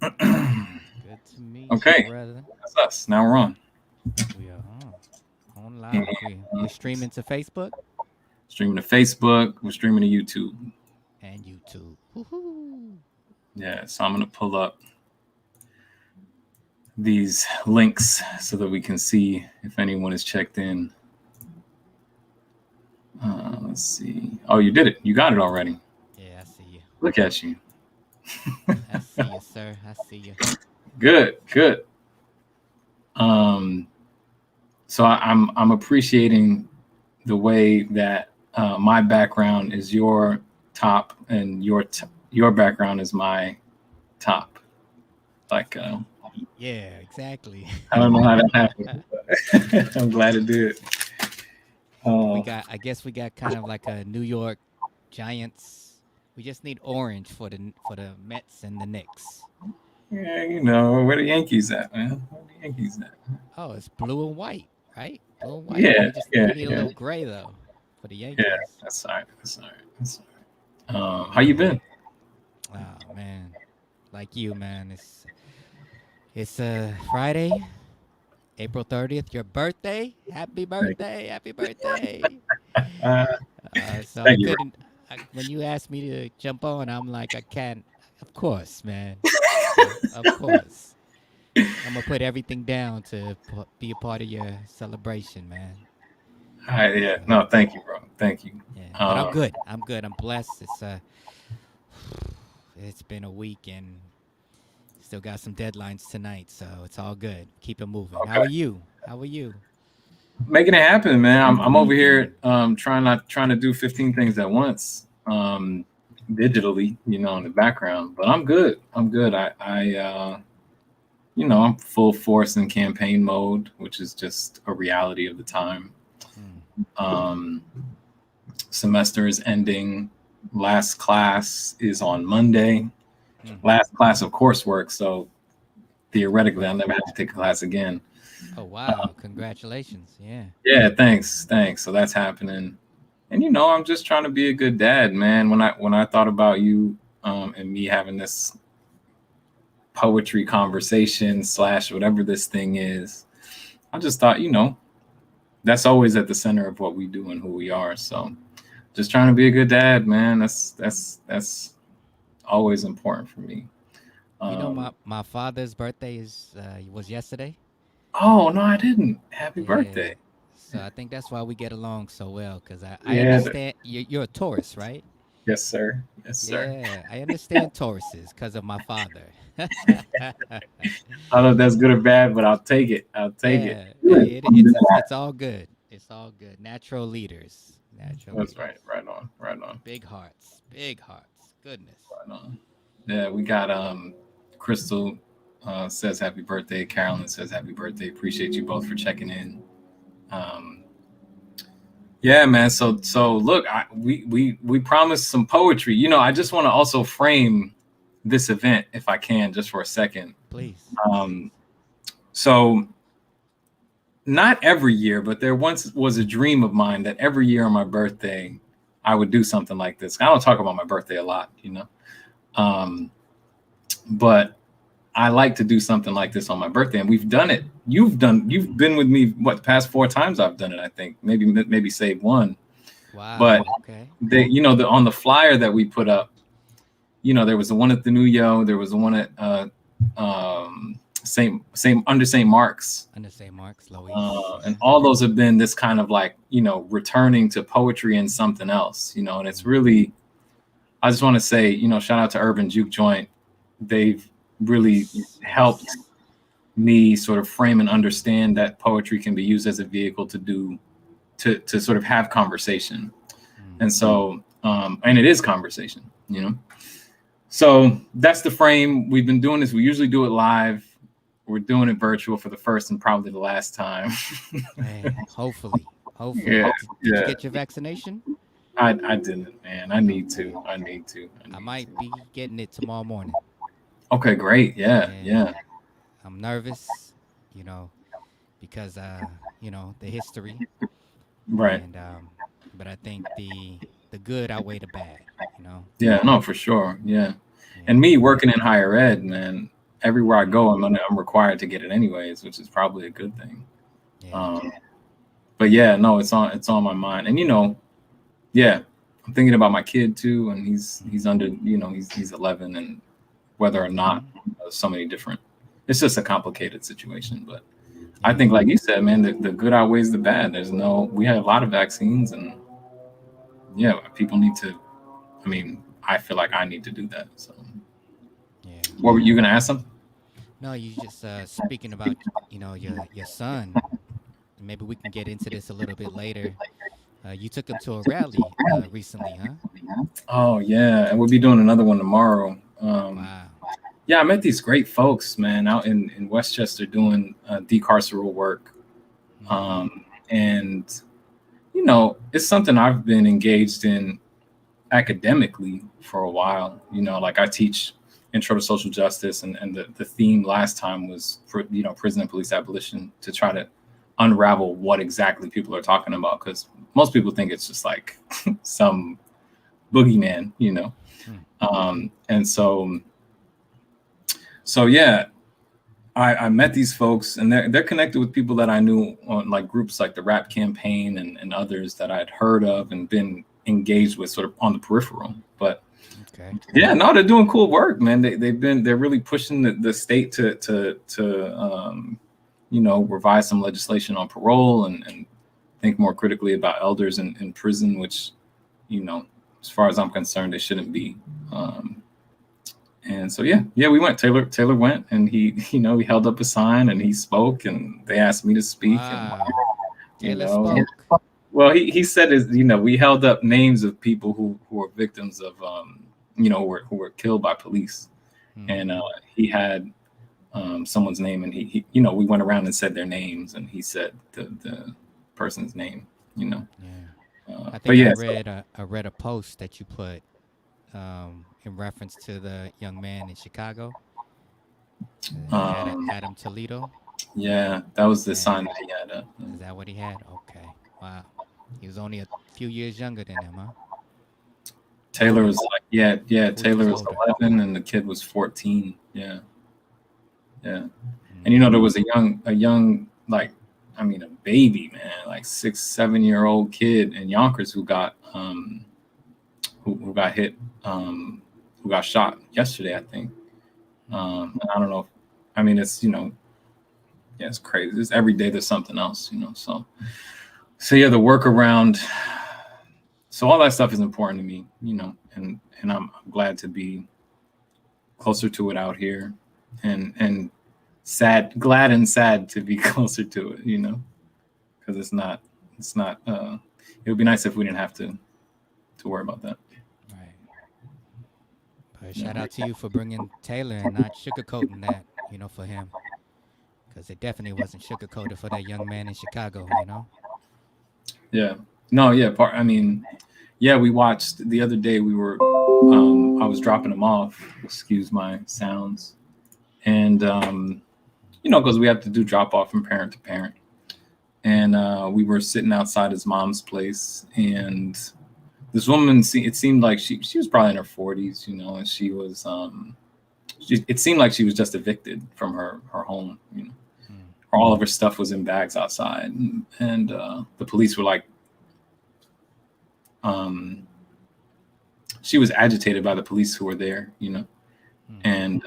Good to meet you, Okay, brother. that's us. Now we're on. We are on And live. We're streaming to Facebook streaming to Facebook. We're streaming to YouTube. and YouTube. Woohoo! Yeah, so I'm gonna pull up these links so that we can see if anyone is checked in. Let's see. Oh, you did it. You got it already. Yeah, I see you. Look at you. I see you, sir. I see you. Good, good. Um, so I'm appreciating the way that my background is your top and your background is my top. Like Yeah, exactly. I don't know how that happened, but I'm glad it did. we Uh, got. I guess we got kind of like a New York Giants. We just need orange for the Mets and the Knicks. yeah, you know where the Yankees at, man? Where the Yankees at? Oh, it's blue and white, right? Blue and white. Yeah, We yeah, need a yeah, little gray though for the yeah. Yankees. That's all right. That's all right. That's all right. How you been? Oh man, like you, man. It's Friday, April 30th. Your birthday. Happy Thank, birthday. Happy birthday. uh, So I thank you, couldn't. When you asked me to jump on, I'm like, I can't. Of course, man. Of course. I'm gonna put everything down to be a part of your celebration, man. Yeah, So no, thank you, bro. Thank you. yeah, but I'm Um, good. I'm good. I'm blessed. It's been a week and still got some deadlines tonight, so it's all good. Keep it moving. How okay, are you? How are you? making it happen, man. I'm over here trying to do 15 things at once, digitally, in the background. But I'm good. I'm good. I'm full force in campaign mode, which is just a reality of the time. Mm, Um, Semester is ending. Last class is on Monday. mm-hmm. Last class of coursework, so theoretically, I'll Right. never have to take a class again. Oh wow! Congratulations. Yeah. Yeah, thanks, thanks. So that's happening, and I'm just trying to be a good dad, man. When I thought about you, and me having this poetry conversation slash whatever this thing is, I just thought, that's always at the center of what we do and who we are. So just trying to be a good dad, man. That's always important for me. You know, Um, my father's birthday was yesterday. oh no, I didn't. Happy Yeah. birthday. So I think that's why we get along so well, because I Yeah. understand you're a Taurus, right? Yes, sir. Yes, sir. Yeah, I understand Tauruses because of my father. I don't know if that's good or bad, but I'll take it. I'll take it. Yeah, hey, it's all good. It's all good. Natural leaders. Natural That's right. leaders. Right on. Right on. Big hearts. Big hearts. Goodness. Right on. Yeah, we got Crystal says happy birthday. Carolyn says happy birthday. Appreciate you both for checking in. Um, yeah, man. So look, we promised some poetry. I just want to also frame this event, if I can, just for a second. Please. Um, so not every year, but there once was a dream of mine that every year on my birthday, I would do something like this. I don't talk about my birthday a lot. Um, but I like to do something like this on my birthday, and we've done it. You've been with me the past 4 times I've done it. I think maybe save one, but Wow. Okay. the on the flyer that we put up, there was the one at the New Yo, there was the one at same under St. Mark's, Under St. Mark's, Lois. and Yeah. all those have been this kind of like returning to poetry and something else, and it's Mm, really, I just want to say, shout out to Urban Juke Joint. They've really yes. helped Yes. me sort of frame and understand that poetry can be used as a vehicle to sort of have conversation. Mm, And so and it is conversation. So that's the frame. We've been doing this. We usually do it live. We're doing it virtual for the first and probably the last time. man. Hopefully. Hopefully. Yeah, Did you yeah. get your vaccination? I didn't, man. I need to. Okay. I need to. I I need to. might be getting it tomorrow morning. Okay, great. Yeah, Yeah. yeah. I'm nervous, you know, because the history Right. and but I think the good outweigh the bad, you know. Yeah, no, for sure. Yeah. And Yeah. me working in higher ed, man, everywhere I go, I'm required to get it anyways, which is probably a good thing. Yeah. But yeah, no, it's on my mind, and yeah, I'm thinking about my kid too, and he's under, he's 11, and whether or not so many different, it's just a complicated situation. But I think, like you said, man, the good outweighs the bad. We have a lot of vaccines, and yeah, people need to. I mean, I feel like I need to do that. So, Yeah. what were you gonna ask them? No, you just speaking about your son. Maybe we can get into this a little bit later. You took him to a rally recently, huh? Oh yeah, and we'll be doing another one tomorrow. Wow. Yeah, I met these great folks, man, out in Westchester doing decarceral work. And it's something I've been engaged in academically for a while. Like I teach intro to social justice, and the theme last time was prison and police abolition, to try to unravel what exactly people are talking about, because most people think it's just like some boogeyman, and so yeah, I met these folks, and they're connected with people that I knew on like groups like the Rap Campaign and others that I'd heard of and been engaged with sort of on the peripheral. But yeah, no, they're doing cool work, man. They're really pushing the state to revise some legislation on parole and think more critically about elders in prison, which, as far as I'm concerned, they shouldn't be. And so yeah, we went. Taylor went, and he held up a sign and he spoke, and they asked me to speak. Wow. And, Taylor spoke. Well, he said, we held up names of people who were victims of who were killed by police, and he had someone's name, and he we went around and said their names, and he said the person's name. Yeah. I think I read a post that you put in reference to the young man in Chicago, Adam Toledo. Yeah, that was the sign that he had. Is that what he had? Okay. Wow. He was only a few years younger than him, huh? Taylor was Taylor was 11 and the kid was 14. Yeah. And there was a young a baby, man, like 6-7-year-old kid in Yonkers who got who got hit, who got shot yesterday, I think. And I don't know. It's it's crazy. It's every day there's something else, So yeah, the work around. So all that stuff is important to me, and I'm glad to be closer to it out here, and glad and sad to be closer to it, because it's not. It would be nice if we didn't have to worry about that. Right. But shout out to you for bringing Taylor and not sugarcoating that, for him, because it definitely wasn't sugarcoated for that young man in Chicago, Yeah. No. Yeah. We watched the other day. We were. I was dropping him off. Excuse my sounds, and because we have to do drop off from parent to parent. And we were sitting outside his mom's place, and this woman, it seemed like she was probably in her 40s, and she was, it seemed like she was just evicted from her home, All of her stuff was in bags outside, and the police were like, she was agitated by the police who were there, and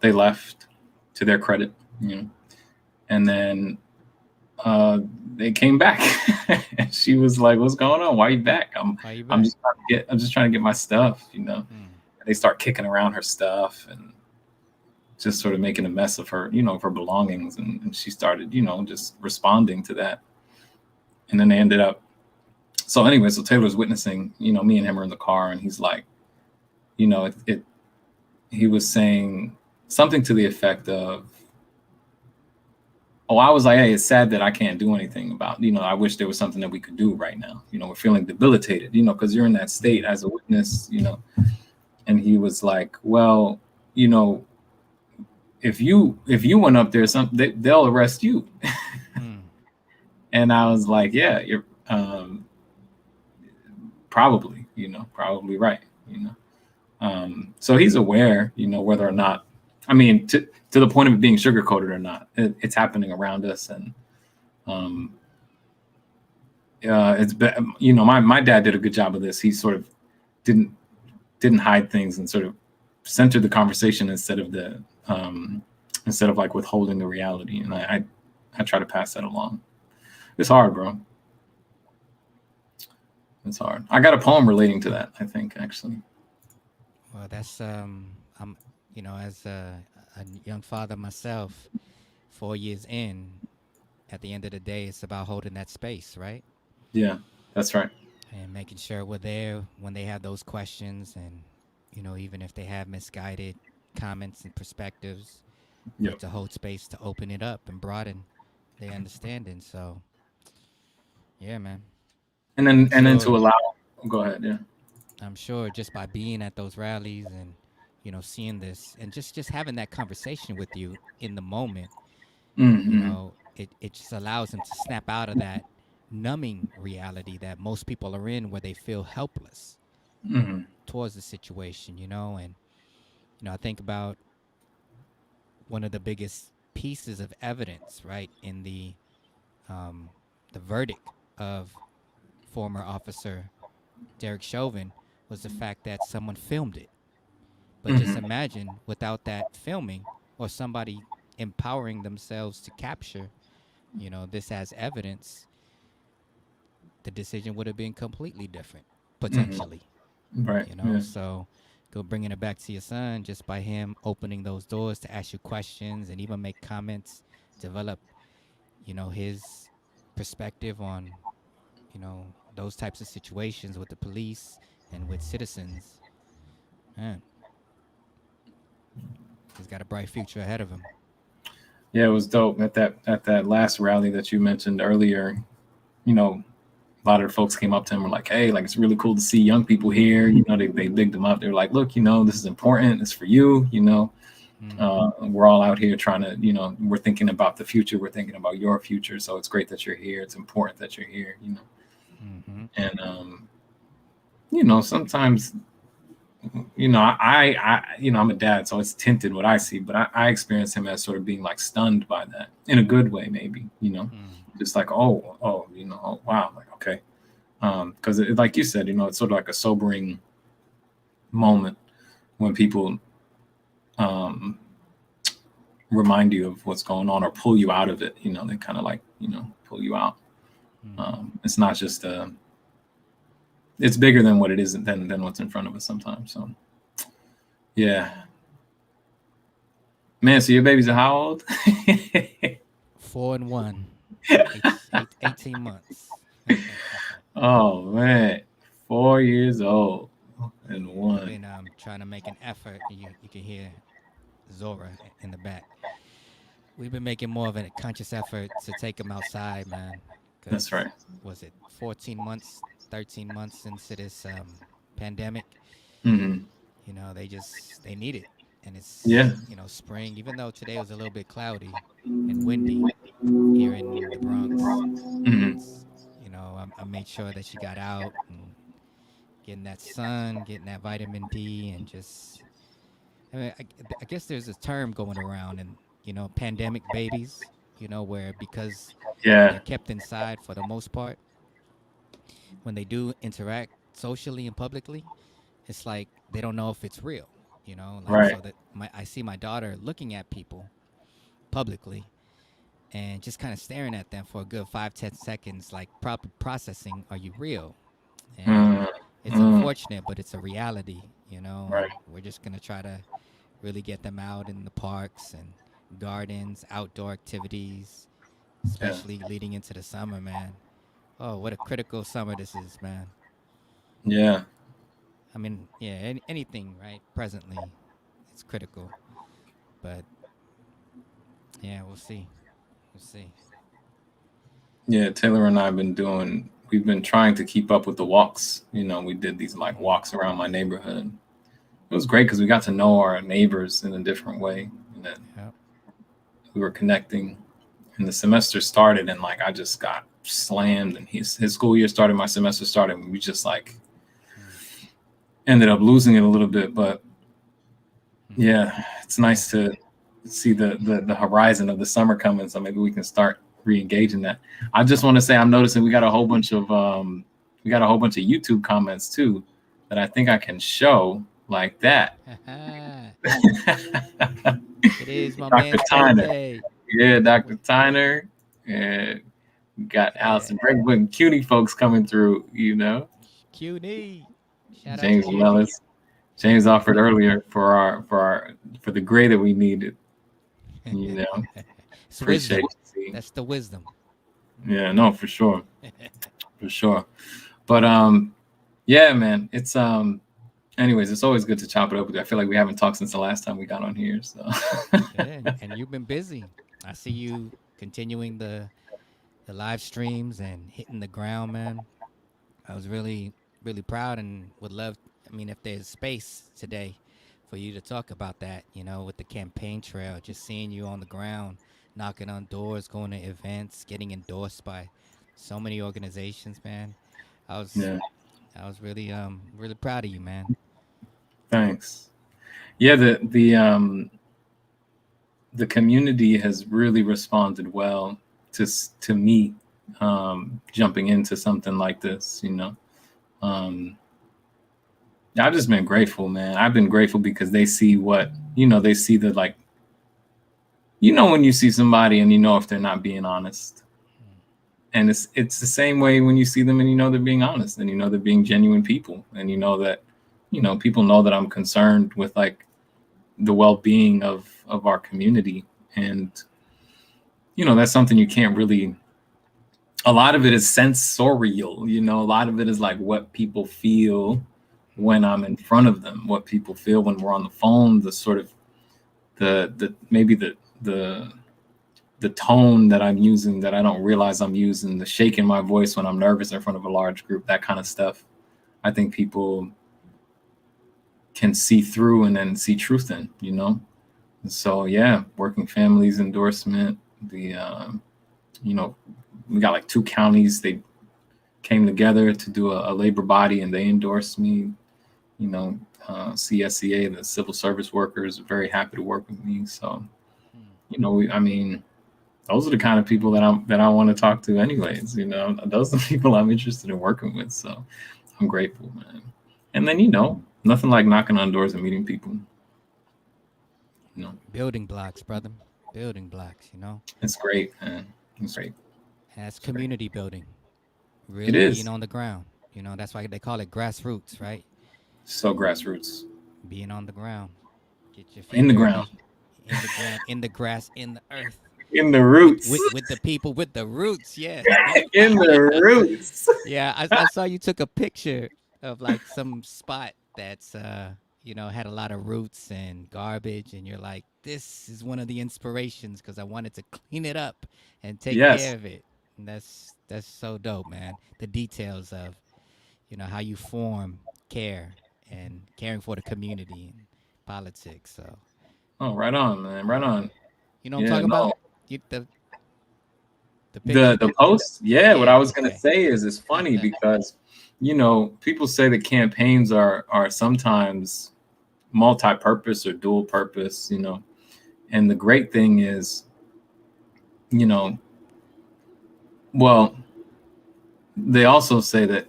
they left, to their credit, and then they came back. And she was like, "What's going on? Why are you back?" I'm just trying to get my stuff, And they start kicking around her stuff and just sort of making a mess of her, of her belongings, and she started, just responding to that. And then they ended up. So anyway, so Taylor's witnessing, me and him are in the car, and he's like, he was saying something to the effect of, I was like, hey, it's sad that I can't do anything about, I wish there was something that we could do right now. We're feeling debilitated, because you're in that state as a witness, and he was like, well, if you went up there, they'll arrest you. And I was like, yeah, you're probably right, So he's aware, whether or not I mean, to the point of it being sugarcoated or not, it's happening around us, and my dad did a good job of this. He sort of didn't hide things and sort of centered the conversation instead of like withholding the reality. And I try to pass that along. It's hard, bro. It's hard. I got a poem relating to that, I think, actually. Well, that's I'm as a young father myself, 4 years in. At the end of the day, it's about holding that space, right? Yeah, that's right. And making sure we're there when they have those questions, and even if they have misguided comments and perspectives, Yep. to hold space to open it up and broaden their understanding. So, yeah, man. And then to Sure. allow. Go ahead. Yeah. I'm sure just by being at those rallies and seeing this and just having that conversation with you in the moment, Mm-hmm. it just allows them to snap out of that numbing reality that most people are in, where they feel helpless Mm-hmm. towards the situation. And I think about one of the biggest pieces of evidence, right, in the verdict of former officer Derek Chauvin, was the fact that someone filmed it. But just Mm-hmm. imagine without that filming or somebody empowering themselves to capture, this as evidence, the decision would have been completely different, Mm-hmm. potentially. Right. Yeah. So go bringing it back to your son just by him opening those doors to ask you questions and even make comments, develop, his perspective on, those types of situations with the police and with citizens. Man, he's got a bright future ahead of him. Yeah, it was dope at that last rally that you mentioned earlier. You know, a lot of the folks came up to him and were like, "Hey, like it's really cool to see young people here." They bigged him up. They were like, "Look, this is important. It's for you. Mm-hmm. We're all out here trying to, we're thinking about the future. We're thinking about your future. So it's great that you're here. It's important that you're here. Mm-hmm. And sometimes, I'm a dad, so it's tinted what I see, but I experience him as sort of being like stunned by that in a good way, maybe, Mm. just like, oh, wow, like, okay. Because like you said, it's sort of like a sobering moment when people um, remind you of what's going on or pull you out of it. They kind of like, pull you out. Mm-hmm. It's not just it's bigger than what it is than what's in front of us sometimes. So yeah, man. So your baby's how old? 4 and 1, 18 months. Oh man, 4 years old and We've one. been trying to make an effort. You can hear Zora in the back. We've been making more of a conscious effort to take him outside, man. That's Because right. was it 14 months, 13 months into this pandemic? Mm-hmm. They need it, and Yeah. it's spring. Even though today was a little bit cloudy and windy here in the Bronx, Mm-hmm. it's I made sure that she got out and getting that sun, getting that vitamin D, and just I mean, I guess there's a term going around, and pandemic babies. Where because Yeah. they're kept inside for the most part, when they do interact socially and publicly, it's like they don't know if it's real. Like Right. so that I see my daughter looking at people publicly and just kind of staring at them for a good 5-10 seconds, like proper processing, are you real? And it's Mm-hmm. unfortunate, but it's a reality, Right. and we're just gonna try to really get them out in the parks and gardens, outdoor activities, Yeah. especially leading into the summer, man. Oh, what a critical summer this is, man. Yeah. I mean, yeah, anything, right? Presently, it's critical, but yeah, we'll see. We'll see. Yeah. Taylor and I have been doing. We've been trying to keep up with the walks. We did these like Mm, walks around my neighborhood. It was great because we got to know our neighbors in a different way, and then yeah. we were connecting. And the semester started, and like I just got slammed. And his school year started, my semester started, and we just like Mm, ended up losing it a little bit. But Yeah, it's nice to see the horizon of the summer coming, so maybe we can start re-engaging that. I just want to say I'm noticing we got a whole bunch of YouTube comments too that I think I can show like that. It is my Dr. man's Tyner. birthday. Yeah, Dr. Tyner. And we got Yeah. Allison Breakwood, CUNY folks coming through, CUNY. Shout out to James CUNY. Wellis. James offered earlier for the grade that we needed. It's Appreciate wisdom. you. That's the wisdom. Yeah, no, for sure. For sure. But yeah, man. It's anyways, it's always good to chop it up with you. I feel like we haven't talked since the last time we got on here. So Yeah, and you've been busy. I see you continuing the live streams and hitting the ground, man. I was really proud and would love. I mean, if there's space today for you to talk about that, with the campaign trail, just seeing you on the ground, knocking on doors, going to events, getting endorsed by so many organizations, man. I was yeah, I was really proud of you, man. thanks. Yeah, the community has really responded well to me jumping into something like this. I've just been grateful, man. I've been grateful because they see they see the like, when you see somebody and if they're not being honest. And it's the same way when you see them and they're being honest and they're being genuine people and that people know that I'm concerned with like the well-being of our community. And that's something you can't really, a lot of it is sensorial, a lot of it is like what people feel when I'm in front of them, what people feel when we're on the phone, the sort of the maybe the tone that I'm using that I don't realize I'm using, the shake in my voice when I'm nervous in front of a large group, that kind of stuff. I think people can see through and then see truth in, And so, yeah, Working Families endorsement, we got like 2 counties, they came together to do a labor body and they endorsed me, CSCA, the civil service workers, are very happy to work with me. So, those are the kind of people that I want to talk to anyways, those are the people I'm interested in working with. So I'm grateful, man. And then, nothing like knocking on doors and meeting people. Building blocks, brother. Building blocks. It's great, man. It's great. And that's community building. It Really is. being on the ground. That's why they call it grassroots, right? So grassroots. Being on the ground. Get your feet In the dirty. ground. In the ground, in the grass, in the earth. In the roots. With the people, with the roots, yeah. In the roots. Yeah, I saw you took a picture of like some spot that's had a lot of roots and garbage, and you're like, this is one of the inspirations because I wanted to clean it up and take care of it. And that's so dope, man. The details of how you form care and caring for the community and politics. So Oh, right on, man. Right on. what I'm talking about? The picture? The post? Yeah, what I was gonna okay. say is it's funny because people say that campaigns are sometimes multi-purpose or dual purpose, and the great thing is, well, they also say that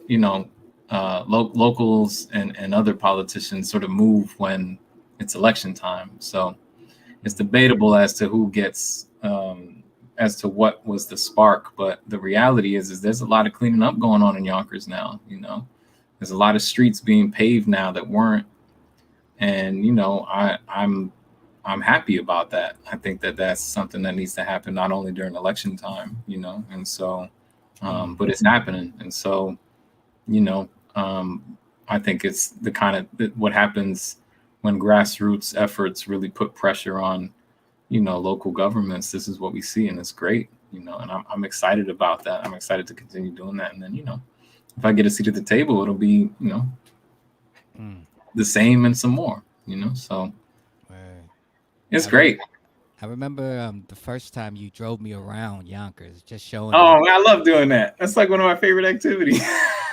locals and other politicians sort of move when it's election time. So it's debatable as to who gets as to what was the spark, but the reality is there's a lot of cleaning up going on in Yonkers now. There's a lot of streets being paved now that weren't, and I'm happy about that. I think that that's something that needs to happen not only during election time, and so, but it's happening, and so, I think it's the kind of what happens when grassroots efforts really put pressure on local governments. This is what we see, and it's great, and I'm excited about that. I'm excited to continue doing that, and then if I get a seat at the table, it'll be the same and some more, so it's great. I remember the first time you drove me around Yonkers, just showing Oh, man, I love doing that. That's like one of my favorite activities.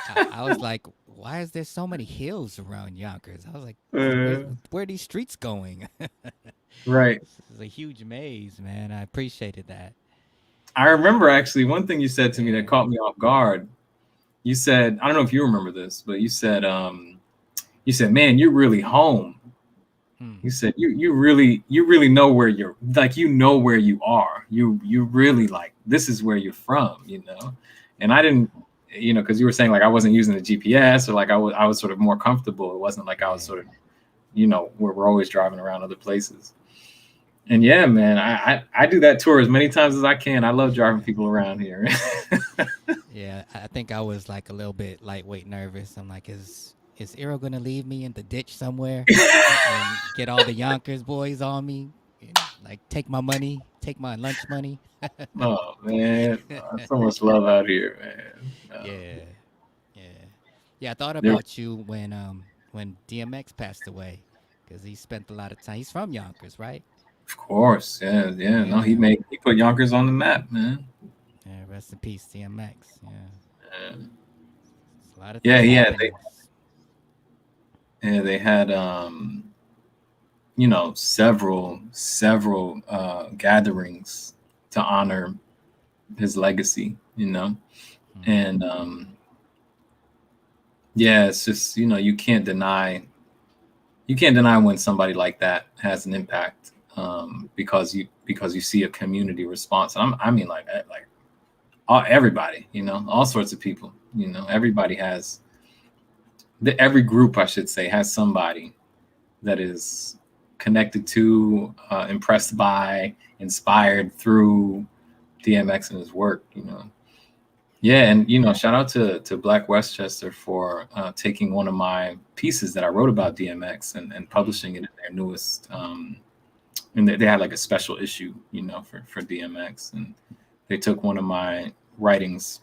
I was like, why is there so many hills around Yonkers? I was like, Uh, where are these streets going? right. This is a huge maze, man. I appreciated that. I remember actually one thing you said to me that Yeah. caught me off guard. You said, I don't know if you remember this, but you said, man, you're really home. Hmm. You said you really know where you're like you know where you are. You really like this is where you're from, you know. And I didn't, because you were saying like I wasn't using the GPS or like I was sort of more comfortable. It wasn't like I was Yeah. sort of where we're always driving around other places. And yeah, man, I do that tour as many times as I can. I love driving people around here. Yeah, I think I was like a little bit lightweight nervous. I'm like, is Eero gonna leave me in the ditch somewhere and get all the Yonkers boys on me? Like take my money, take my lunch money. Oh man, so much love out here, man. Yeah, yeah, yeah. I thought There, about you when DMX passed away, because he spent a lot of time. He's from Yonkers, right? of course, yeah, yeah. No, he Yeah, made he put Yonkers on the map, man. yeah. Rest in peace, DMX. Yeah, Yeah, it's a lot of yeah, things yeah. happening. They had several gatherings to honor his legacy, Hmm. and yeah, it's just you can't deny when somebody like that has an impact, because you see a community response. I mean like everybody, all sorts of people, everybody has every group, I should say, has somebody that is connected to, impressed by, inspired through DMX and his work. Yeah, and shout out to Black Westchester for taking one of my pieces that I wrote about DMX and Hmm. publishing it in their newest. And they had like a special issue, for DMX, and they took one of my writings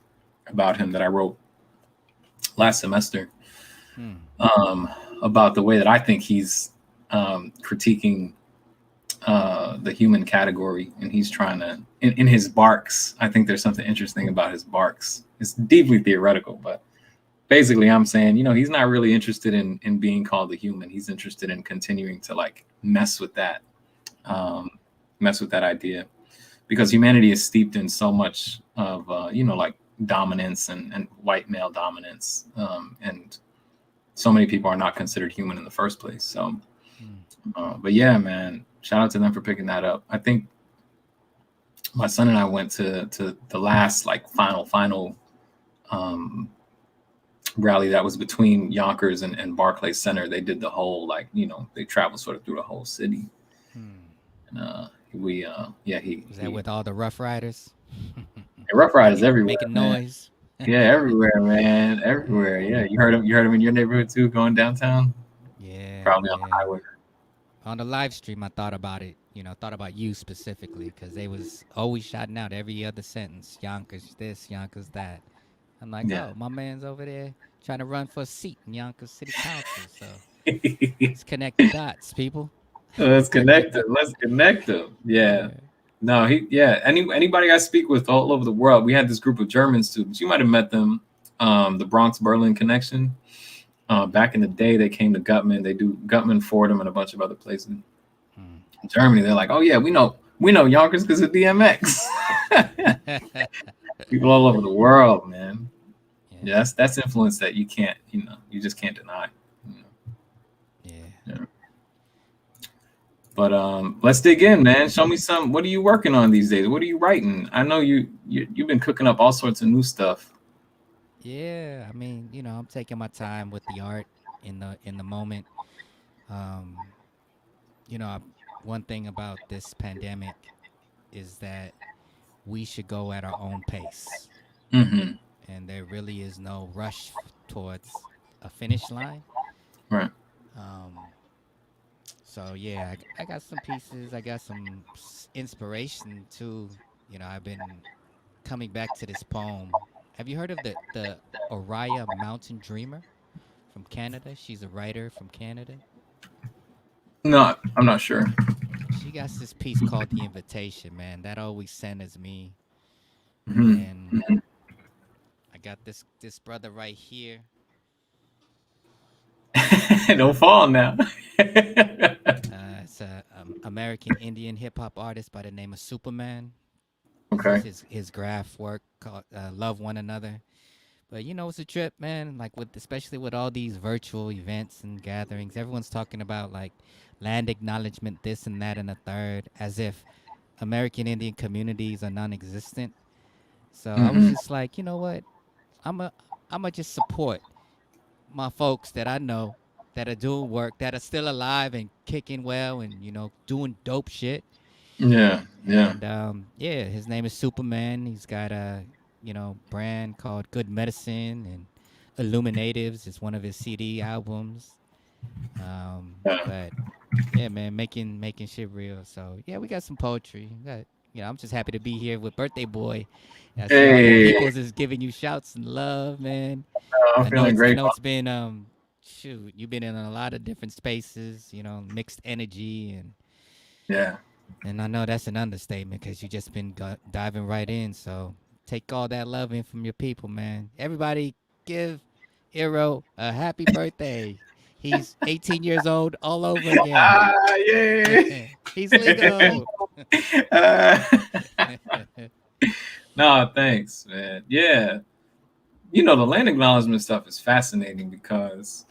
about him that I wrote last semester, Hmm. um, about the way that I think he's critiquing the human category, and he's trying to in his barks. I think there's something interesting about his barks. It's deeply theoretical, but basically I'm saying, he's not really interested in being called a human. He's interested in continuing to like um, mess with that idea, because humanity is steeped in so much of like dominance and white male dominance, and so many people are not considered human in the first place. So Hmm. but yeah, man, shout out to them for picking that up. I think my son and I went to the last like final um, rally that was between Yonkers and Barclays Center. They did the whole like they traveled sort of through the whole city, Hmm. and we yeah Was that he with all the Rough Riders? Rough Riders everywhere, Making man. noise. Yeah, everywhere, man, everywhere. Yeah, Yeah, you heard him in your neighborhood too, going downtown, yeah, probably on the yeah. highway. On the live stream, I thought about it. Thought about you specifically because they was always shouting out every other sentence. Yonkers this, Yonkers that. I'm like, Yeah. oh, my man's over there trying to run for a seat in Yonkers City Council. So let's connect the dots, people. Let's connect them. Let's connect them. Yeah. Yeah. No, anybody I speak with all over the world. We had this group of German students. You might have met them, the Bronx Berlin connection. Back in the day, they came to Gutman. They do Gutman, Fordham, and a bunch of other places in Hmm. Germany. They're like, oh yeah, we know Yonkers because of DMX. People all over the world, man. Yeah, Yeah, that's influence that you can't, you just can't deny. You know? yeah. Yeah. But let's dig in, man. Show me some. What are you working on these days? What are you writing? I know you've been cooking up all sorts of new stuff. Yeah, I mean, I'm taking my time with the art in the moment. Um, you know, I, one thing about this pandemic is that we should go at our own pace, Hmm. and there really is no rush towards a finish line. Right. Um, so yeah, I got some pieces. I got some inspiration too. I've been coming back to this poem. Have you heard of the Oriah Mountain Dreamer from Canada? She's a writer from Canada. No, I'm not sure. She got this piece called The Invitation, man. That always centers me. Hmm. And got this brother right here. Don't fall now. It's a American Indian hip hop artist by the name of Superman. This is Okay. his graph work called "Love One Another." But you know, it's a trip, man. Like with especially with all these virtual events and gatherings, everyone's talking about like land acknowledgement, this and that, and a third, as if American Indian communities are non-existent. So I was Hmm. just like, you know what? I'm a I'm a just support my folks that I know that are doing work that are still alive and kicking well and doing dope shit. Yeah, yeah. And yeah, his name is Superman. He's got a brand called Good Medicine, and Illuminatives is one of his CD albums. Yeah. But yeah, man, making shit real. So yeah, we got some poetry. We got, I'm just happy to be here with Birthday Boy. I see all your Hey, peoples is giving you shouts and love, man. I'm feeling I great. know it's been shoot, you've been in a lot of different spaces, mixed energy, Yeah. and I know that's an understatement because you just been diving right in. So take all that love in from your people, man. Everybody, give Iro a happy birthday. He's 18 years old all over again. Ah, yay. He's legal. uh, no, thanks, man. Yeah. The land acknowledgement stuff is fascinating because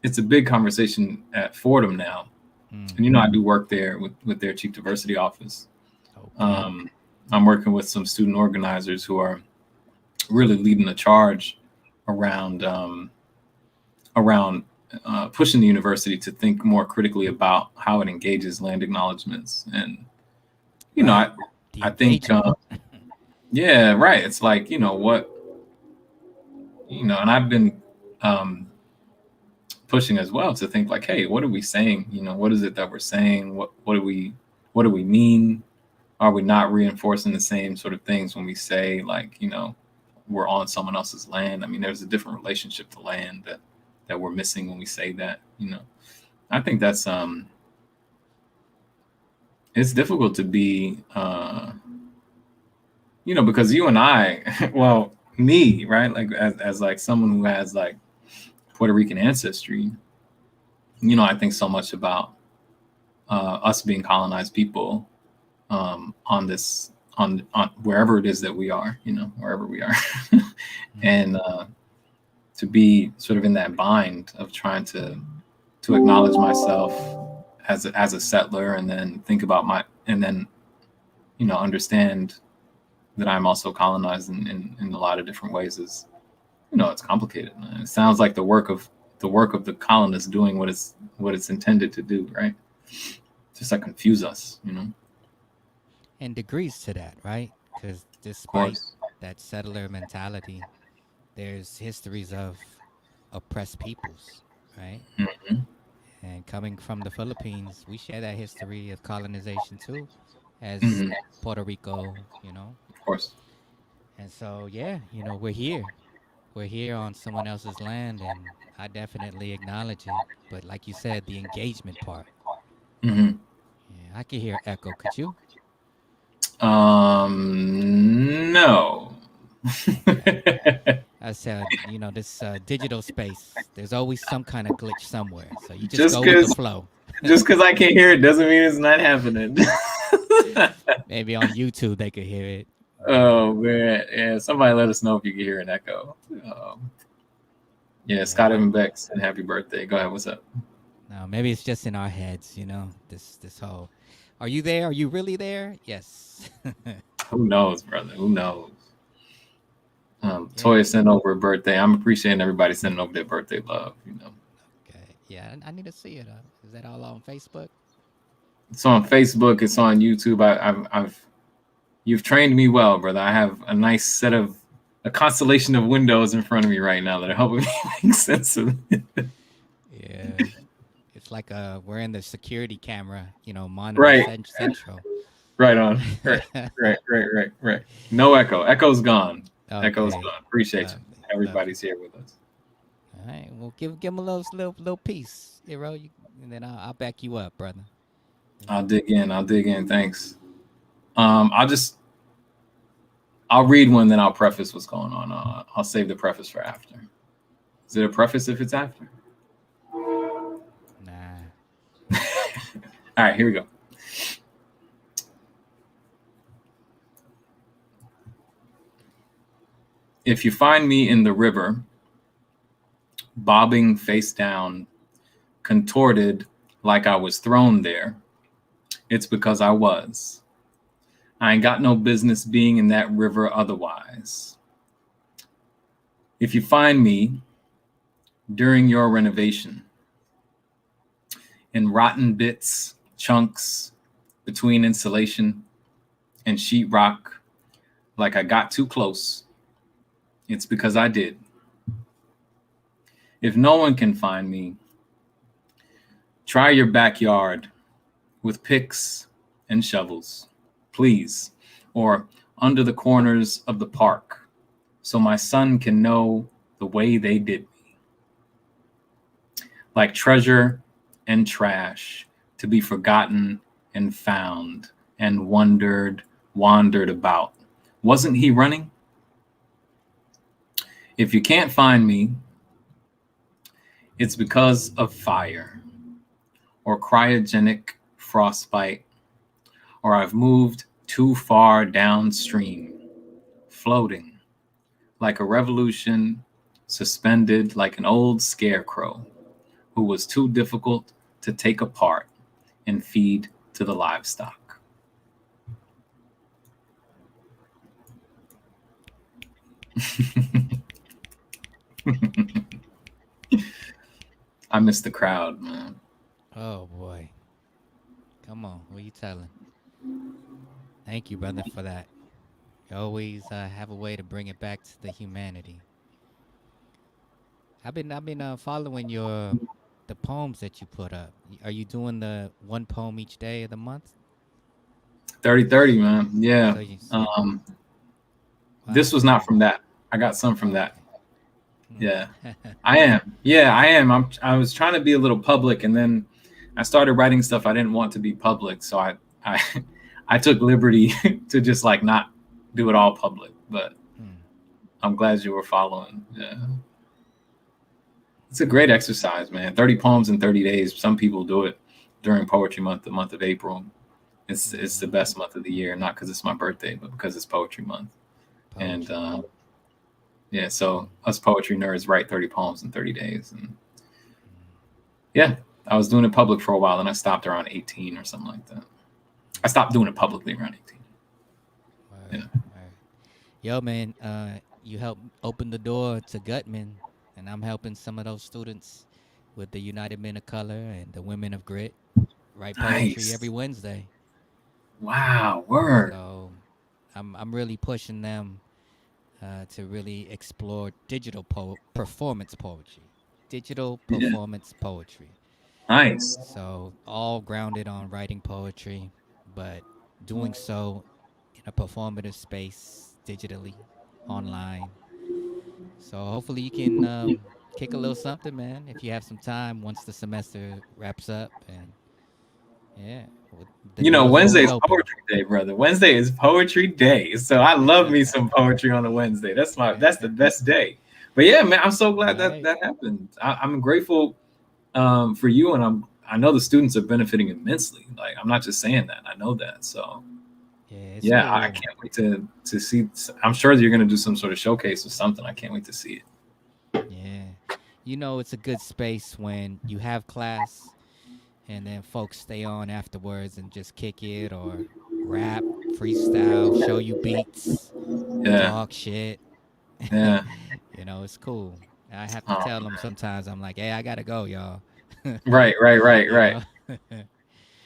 it's a big conversation at Fordham now. Mm, And I do work there with their chief diversity office. okay. Um, I'm working with some student organizers who are really leading the charge around pushing the university to think more critically about how it engages land acknowledgments. And Right. I The I think engagement. yeah, right. It's like what and I've been um, pushing as well to think like, hey, what are we saying? What is it that we're saying? What do we mean? Are we not reinforcing the same sort of things when we say like we're on someone else's land? I mean, there's a different relationship to land that we're missing when we say that. I think that's it's difficult to be because you and I well, me, right, like as like someone who has like Puerto Rican ancestry, I think so much about us being colonized people on this on wherever it is that we are, wherever we are. Mm, And to be sort of in that bind of trying to acknowledge myself as a settler, and then think about and then understand that I'm also colonized in a lot of different ways is it's complicated. Man. It sounds like the colonists doing what it's intended to do, right? Just like confuse us. and degrees to that, right? Because Of despite course. that settler mentality, there's histories of oppressed peoples, right? Hmm. And coming from the Philippines, we share that history of colonization too, as Hmm. Puerto Rico. Of course. And so, yeah, we're here. We're here on someone else's land, and I definitely acknowledge it. But like you said, the engagement part, Hmm. yeah, I could hear echo. Could you? No. Okay. I said, this digital space, there's always some kind of glitch somewhere. So you just just go with the because flow. just because I can't hear it doesn't mean it's not happening. Maybe on YouTube they could hear it. But Oh man, yeah. Somebody let us know if you can hear an echo. Yeah, yeah, Scott Evan Beck said happy birthday. Go ahead. What's up? no, maybe it's just in our heads, this whole, are you there? Are you really there? Yes. Who knows, brother? Who knows? Yeah. Toya sent over a birthday. I'm appreciating everybody sending over their birthday love. Okay. Yeah, I need to see it. Is that all on Facebook? It's on Facebook. It's on YouTube. You've trained me well, brother. I have a constellation of windows in front of me right now that are helping me make sense of it. Yeah. It's like we're in the security camera, monitor Right, central. right on. Right. No echo. Echo's gone. Echo's Okay. gone. Appreciate you. Lovely. Everybody's Lovely. here with us. All right. Well, give him a little piece, and then I'll back you up, brother. I'll dig in. Thanks. I'll just I'll read one, then I'll preface what's going on. I'll save the preface for after. Is it a preface if it's after? Nah. All right, here we go. If you find me in the river, bobbing face down, contorted like I was thrown there, it's because I was. I ain't got no business being in that river otherwise. If you find me during your renovation, in rotten bits, chunks, between insulation and sheetrock, like I got too close, it's because I did. If no one can find me, try your backyard with picks and shovels, please, or under the corners of the park, so my son can know the way they did me. Like treasure and trash, to be forgotten and found and wandered about. Wasn't he running? If you can't find me, it's because of fire or cryogenic frostbite, or I've moved too far downstream, floating like a revolution, suspended like an old scarecrow who was too difficult to take apart and feed to the livestock. I miss the crowd, man. Oh boy. Come on, what are you telling? Thank you, brother, for that. You always have a way to bring it back to the humanity. I've been following the poems that you put up. Are you doing the one poem each day of the month? 30-30, man. Yeah. So you, Wow. wow. This was not from that. I got some from that. Okay. Yeah. I am. Yeah, I am. I was trying to be a little public, and then I started writing stuff I didn't want to be public. So I I took liberty to just like not do it all public. But I'm glad you were following. Yeah. It's a great exercise, man. 30 poems in 30 days. Some people do it during Poetry Month, the month of April. It's the best month of the year, not because it's my birthday, but because it's Poetry Month. And Poetry. yeah, so us poetry nerds write 30 poems in 30 days. And yeah, I was doing it public for a while, and I stopped around 18 or something like that. I stopped doing it publicly around 18. Word, Yeah. word. Yo, man, you helped open the door to Gutman, and I'm helping some of those students with the United Men of Color and the Women of Grit write poetry Nice. every Wednesday. Wow, word. So I'm really pushing them to really explore digital performance poetry, digital Yeah. performance poetry. Nice. So all grounded on writing poetry, but doing so in a performative space, digitally, online. So hopefully you can kick a little something, man, if you have some time once the semester wraps up. And yeah, the You know, door's always Wednesday's open. poetry day, brother. Wednesday is poetry day. So I love me some poetry on a Wednesday. That's the best day. But yeah, man, I'm so glad that Right. that happened. I'm grateful for you, and I know the students are benefiting immensely. Like, I'm not just saying that. I know that. So Yeah, it's yeah, I cool. can't wait to see. I'm sure that you're gonna do some sort of showcase or something. I can't wait to see it. Yeah. You know, it's a good space when you have class and then folks stay on afterwards and just kick it or rap, freestyle, show you beats, Yeah, talk shit. yeah. You know, it's cool. I have to Oh, tell them sometimes. I'm like, hey, I gotta go, y'all. right, right, right, You right. know.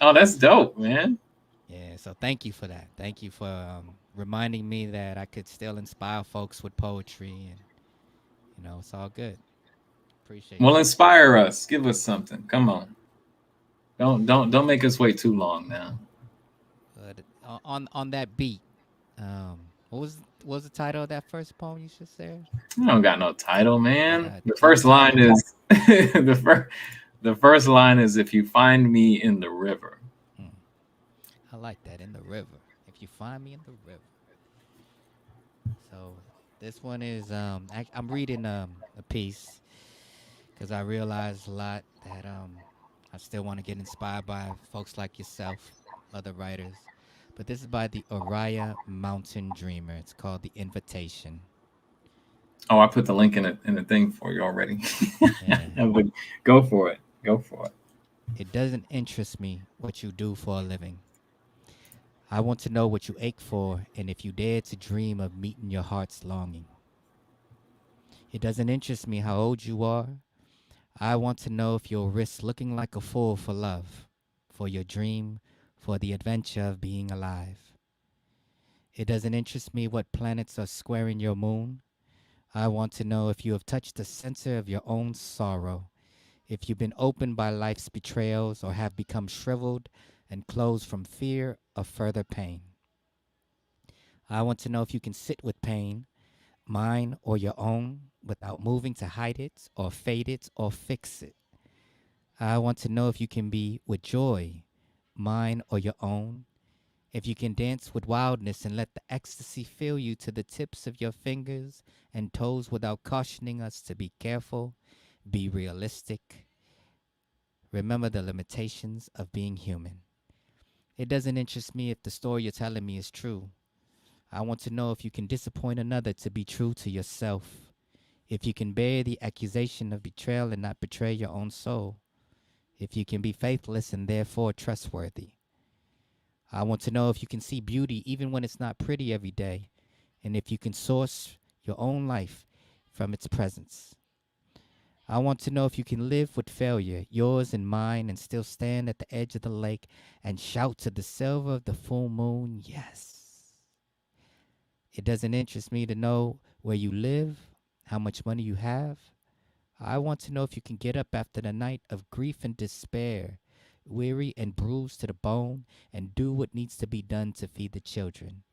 Oh, that's dope, man. Yeah. So thank you for that. Thank you for reminding me that I could still inspire folks with poetry, and it's all good. Appreciate Well, you. inspire us. Give us something. Come on. Don't make us wait too long now. But on that beat, what was the title of that first poem you just said? I don't got no title, man. The Tongue first line tied. is the first line is, if you find me in the river. Hmm. I like that, in the river. If you find me in the river. So this one is I'm reading a piece because I realized a lot that I still want to get inspired by folks like yourself, other writers. But this is by the Oriah Mountain Dreamer. It's called The Invitation. Oh, I put the link in the thing for you already. Yeah. But go for it. Go for it. It doesn't interest me what you do for a living. I want to know what you ache for and if you dare to dream of meeting your heart's longing. It doesn't interest me how old you are. I want to know if you'll risk looking like a fool for love, for your dream, for the adventure of being alive. It doesn't interest me what planets are squaring your moon. I want to know if you have touched the center of your own sorrow, if you've been opened by life's betrayals or have become shriveled and closed from fear of further pain. I want to know if you can sit with pain, mine or your own, without moving to hide it or fade it or fix it. I want to know if you can be with joy, mine or your own, if you can dance with wildness and let the ecstasy fill you to the tips of your fingers and toes without cautioning us to be careful, be realistic, remember the limitations of being human. It doesn't interest me if the story you're telling me is true. I want to know if you can disappoint another to be true to yourself, if you can bear the accusation of betrayal and not betray your own soul, if you can be faithless and therefore trustworthy. I want to know if you can see beauty even when it's not pretty every day, and if you can source your own life from its presence. I want to know if you can live with failure, yours and mine, and still stand at the edge of the lake and shout to the silver of the full moon, yes. It doesn't interest me to know where you live, how much money you have. I want to know if you can get up after the night of grief and despair, weary and bruised to the bone, and do what needs to be done to feed the children.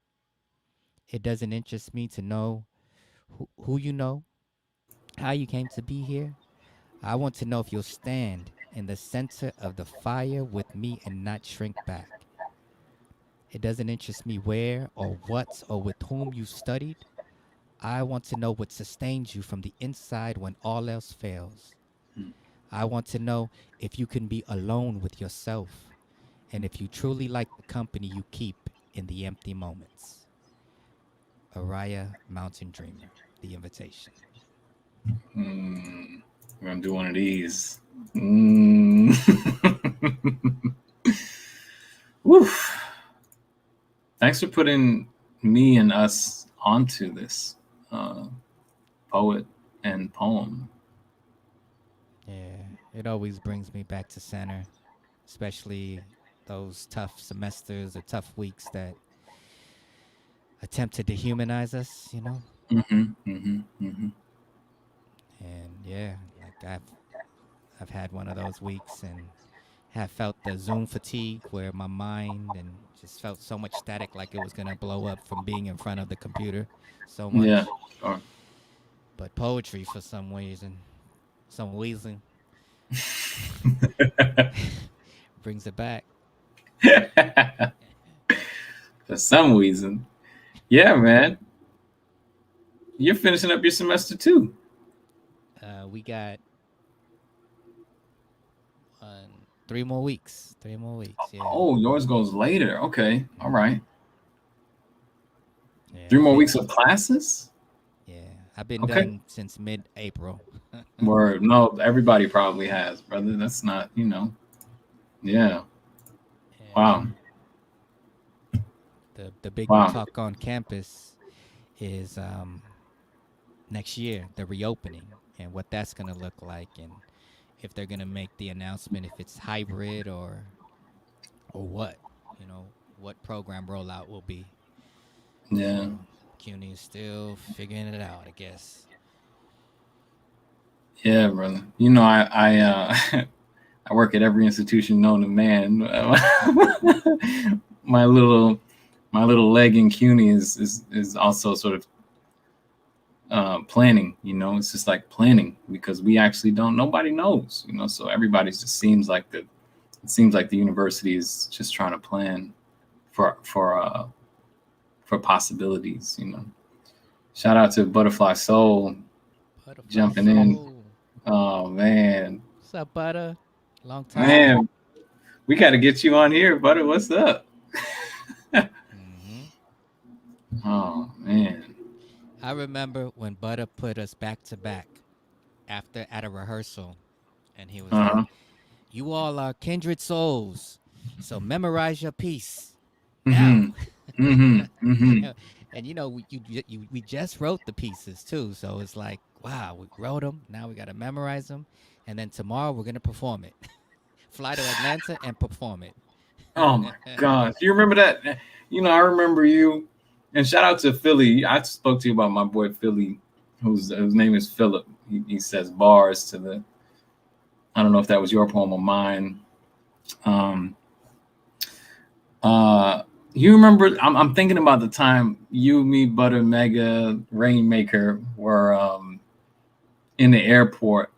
It doesn't interest me to know who you know, how you came to be here. I want to know if you'll stand in the center of the fire with me and not shrink back. It doesn't interest me where or what or with whom you studied. I want to know what sustains you from the inside when all else fails. I want to know if you can be alone with yourself and if you truly like the company you keep in the empty moments. Oriah Mountain Dreamer, The Invitation. Mm, we're gonna do one of these. Mm. Woof. Thanks for putting me and us onto this uh, poet and poem. Yeah, it always brings me back to center, especially those tough semesters or tough weeks that attempt to dehumanize us, you know? Mm-hmm, mm-hmm, mm-hmm. And yeah, like I've had one of those weeks and have felt the Zoom fatigue where my mind and just felt so much static like it was going to blow up from being in front of the computer so Yeah. much. Sure. But poetry for some reason brings it back. For some reason. Yeah, man. You're finishing up your semester too. We got 3 more weeks. 3 more weeks. Yeah. Oh, yours goes later. Okay. All Hmm. right. Yeah. 3 more weeks of classes? Yeah. I've been Okay. done since mid-April. Word. No, everybody probably has, brother. That's not. Yeah. And Wow. the big Wow. talk on campus is next year, the reopening, and what that's going to look like, and if they're going to make the announcement if it's hybrid or what, what program rollout will be. Yeah. So CUNY is still figuring it out, I guess. Yeah, brother. I I work at every institution known to man. my little my little leg in CUNY is also sort of planning. It's just like planning because we actually don't. Nobody knows. So everybody just seems like the university is just trying to plan for possibilities. Shout out to Butterfly Soul Butterfly jumping in. Soul. Oh man, What's up, Butter? Long time. man, we got to get you on here, Butter. What's up? Hmm. Oh man. I remember when Butter put us back to back after at a rehearsal, and he was like, Uh-huh. "You all are kindred souls, so memorize your piece now." Mm-hmm. Mm-hmm. Mm-hmm. And we just wrote the pieces too, so it's like, wow, we wrote them. Now we got to memorize them, and then tomorrow we're gonna perform it. Fly to Atlanta and perform it. Oh my gosh. You remember that? I remember you. And shout out to Philly. I spoke to you about my boy Philly, whose name is Philip. He says bars to the, I don't know if that was your poem or mine. Um you remember, I'm thinking about the time you, me, Butter, Mega, Rainmaker were in the airport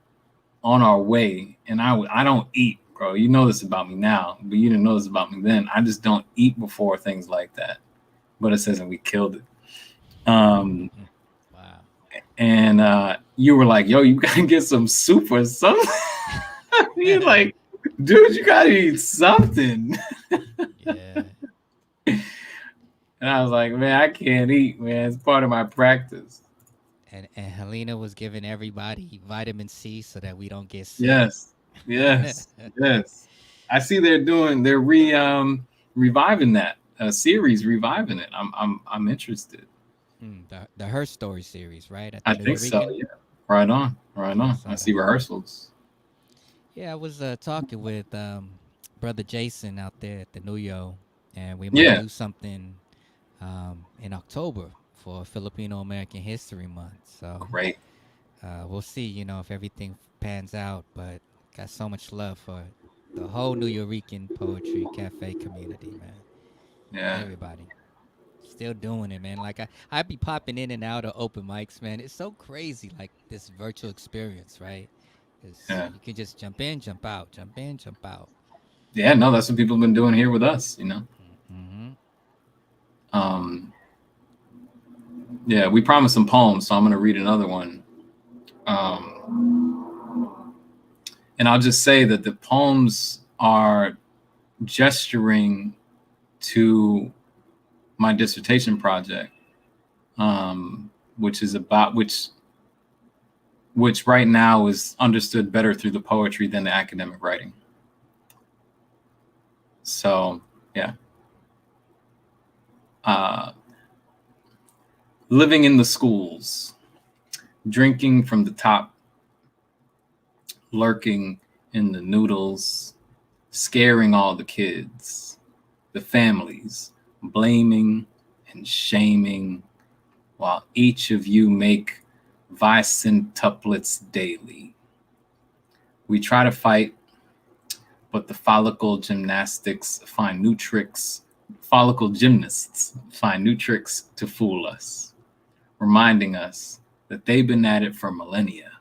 on our way, and I don't eat, bro. You know this about me now, but you didn't know this about me then. I just don't eat before things like that. But it says, and we killed it. Wow. And you were like, "Yo, you gotta get some soup or something." You're like, "Dude, you gotta eat something." Yeah. And I was like, "Man, I can't eat, man. It's part of my practice." And Helena was giving everybody vitamin C so that we don't get sick. Yes, yes, yes. I see they're reviving that series, reviving it. I'm interested. The Her Story series, right? At the I New think so. Eureka. Yeah. Right on. Right I on. I saw see that. rehearsals. Yeah, I was talking with brother Jason out there at the New Yo, and we might Yeah. do something in October for Filipino American History Month. So Great. we'll see, if everything pans out. But got so much love for the whole New Eurekan Poetry Cafe community, man. Yeah. Everybody. Still doing it, man. Like I be popping in and out of open mics, man. It's so crazy, like this virtual experience, right? Because Yeah. you can just jump in, jump out, jump in, jump out. Yeah. No, that's what people have been doing here with us. Mm-hmm. Um. Yeah. We promised some poems, so I'm gonna read another one. And I'll just say that the poems are gesturing to my dissertation project, which is about which right now is understood better through the poetry than the academic writing. So yeah. Living in the schools, drinking from the top, lurking in the noodles, scaring all the kids, the families, blaming and shaming, while each of you make vicentuplets daily. We try to fight, but the follicle gymnasts find new tricks to fool us, reminding us that they've been at it for millennia,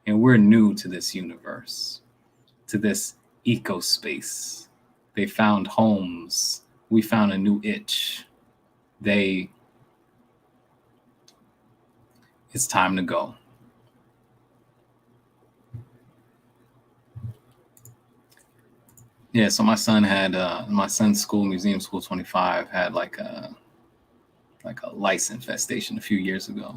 and we're new to this universe, to this ecospace. They found homes. We found a new itch. It's time to go. Yeah, so my son's school, Museum School 25, had like a lice infestation a few years ago.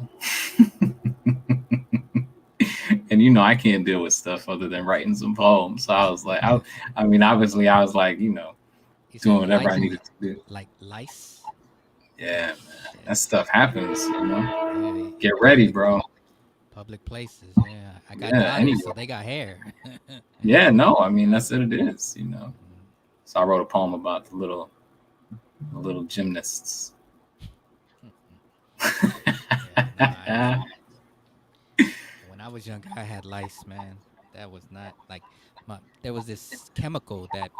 And I can't deal with stuff other than writing some poems. So I was like, obviously I was like, You doing said whatever I needed to do. like lice. Yeah, man. Shit. That stuff happens, Yeah, Get ready, bro. public places. Yeah, I got Yeah, daughters, anyway. so they got hair. Yeah, no, that's what it is, Mhm. So I wrote a poem about the little gymnasts. Yeah, no, when I was younger, I had lice, man. That was not like there was this chemical that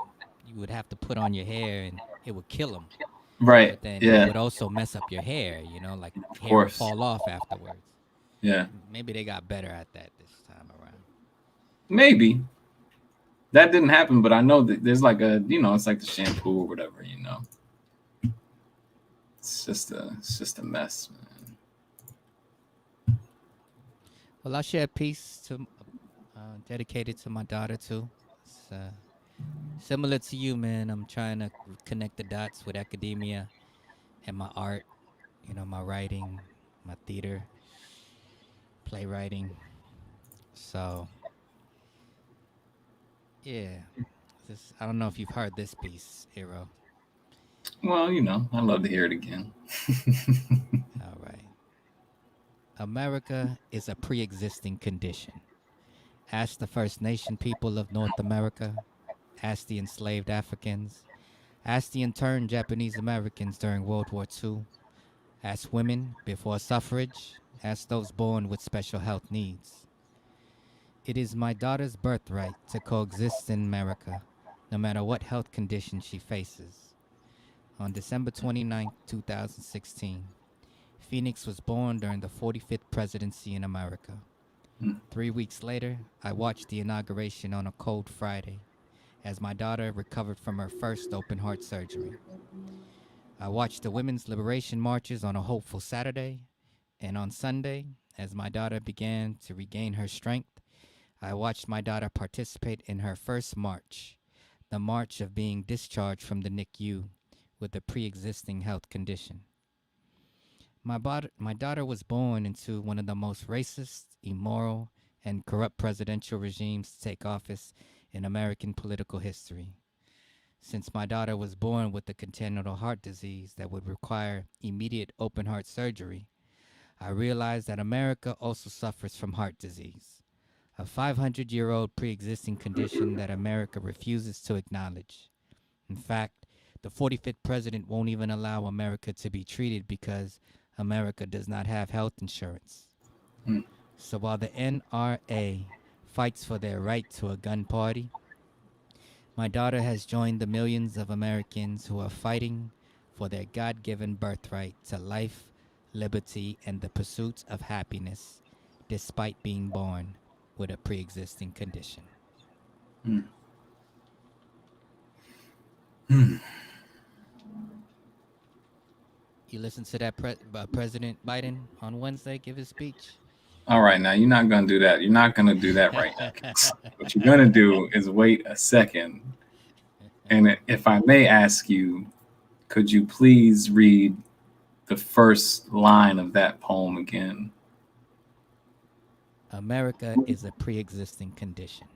you would have to put on your hair, and it would kill them. Right. But then it Yeah, would also mess up your hair. Like of hair would course. fall off afterwards. Yeah. Maybe they got better at that this time around. Maybe. That didn't happen, but I know that there's like it's like the shampoo or whatever, It's just a mess, man. Well, I'll share a piece to dedicated to my daughter too. It's similar to you, man. I'm trying to connect the dots with academia and my art. You know, my writing, my theater, playwriting. So yeah, this I don't know if you've heard this piece, Hero. Well, I'd love to hear it again. All right. America is a pre-existing condition. Ask the First Nation people of North America. Ask the enslaved Africans. Ask the interned Japanese Americans during World War II. Ask women before suffrage. Ask those born with special health needs. It is my daughter's birthright to coexist in America, no matter what health condition she faces. On December 29, 2016, Phoenix was born during the 45th presidency in America. 3 weeks later, I watched the inauguration on a cold Friday as my daughter recovered from her first open heart surgery. I watched the women's liberation marches on a hopeful Saturday, and on Sunday, as my daughter began to regain her strength, I watched my daughter participate in her first march, the march of being discharged from the NICU with a pre existing health condition. My daughter was born into one of the most racist, immoral, and corrupt presidential regimes to take office in American political history. Since my daughter was born with a congenital heart disease that would require immediate open heart surgery, I realized that America also suffers from heart disease, a 500-year-old pre existing condition that America refuses to acknowledge. In fact, the 45th president won't even allow America to be treated because America does not have health insurance. Hmm. So while the NRA fights for their right to a gun party, my daughter has joined the millions of Americans who are fighting for their God given birthright to life, liberty, and the pursuit of happiness, despite being born with a pre existing condition. Hmm. Hmm. You listen to that President Biden on Wednesday give his speech? All right, now you're not gonna do that. You're not gonna do that right now. What you're gonna do is wait a second, and if I may ask you, could you please read the first line of that poem again? America is a pre existing condition.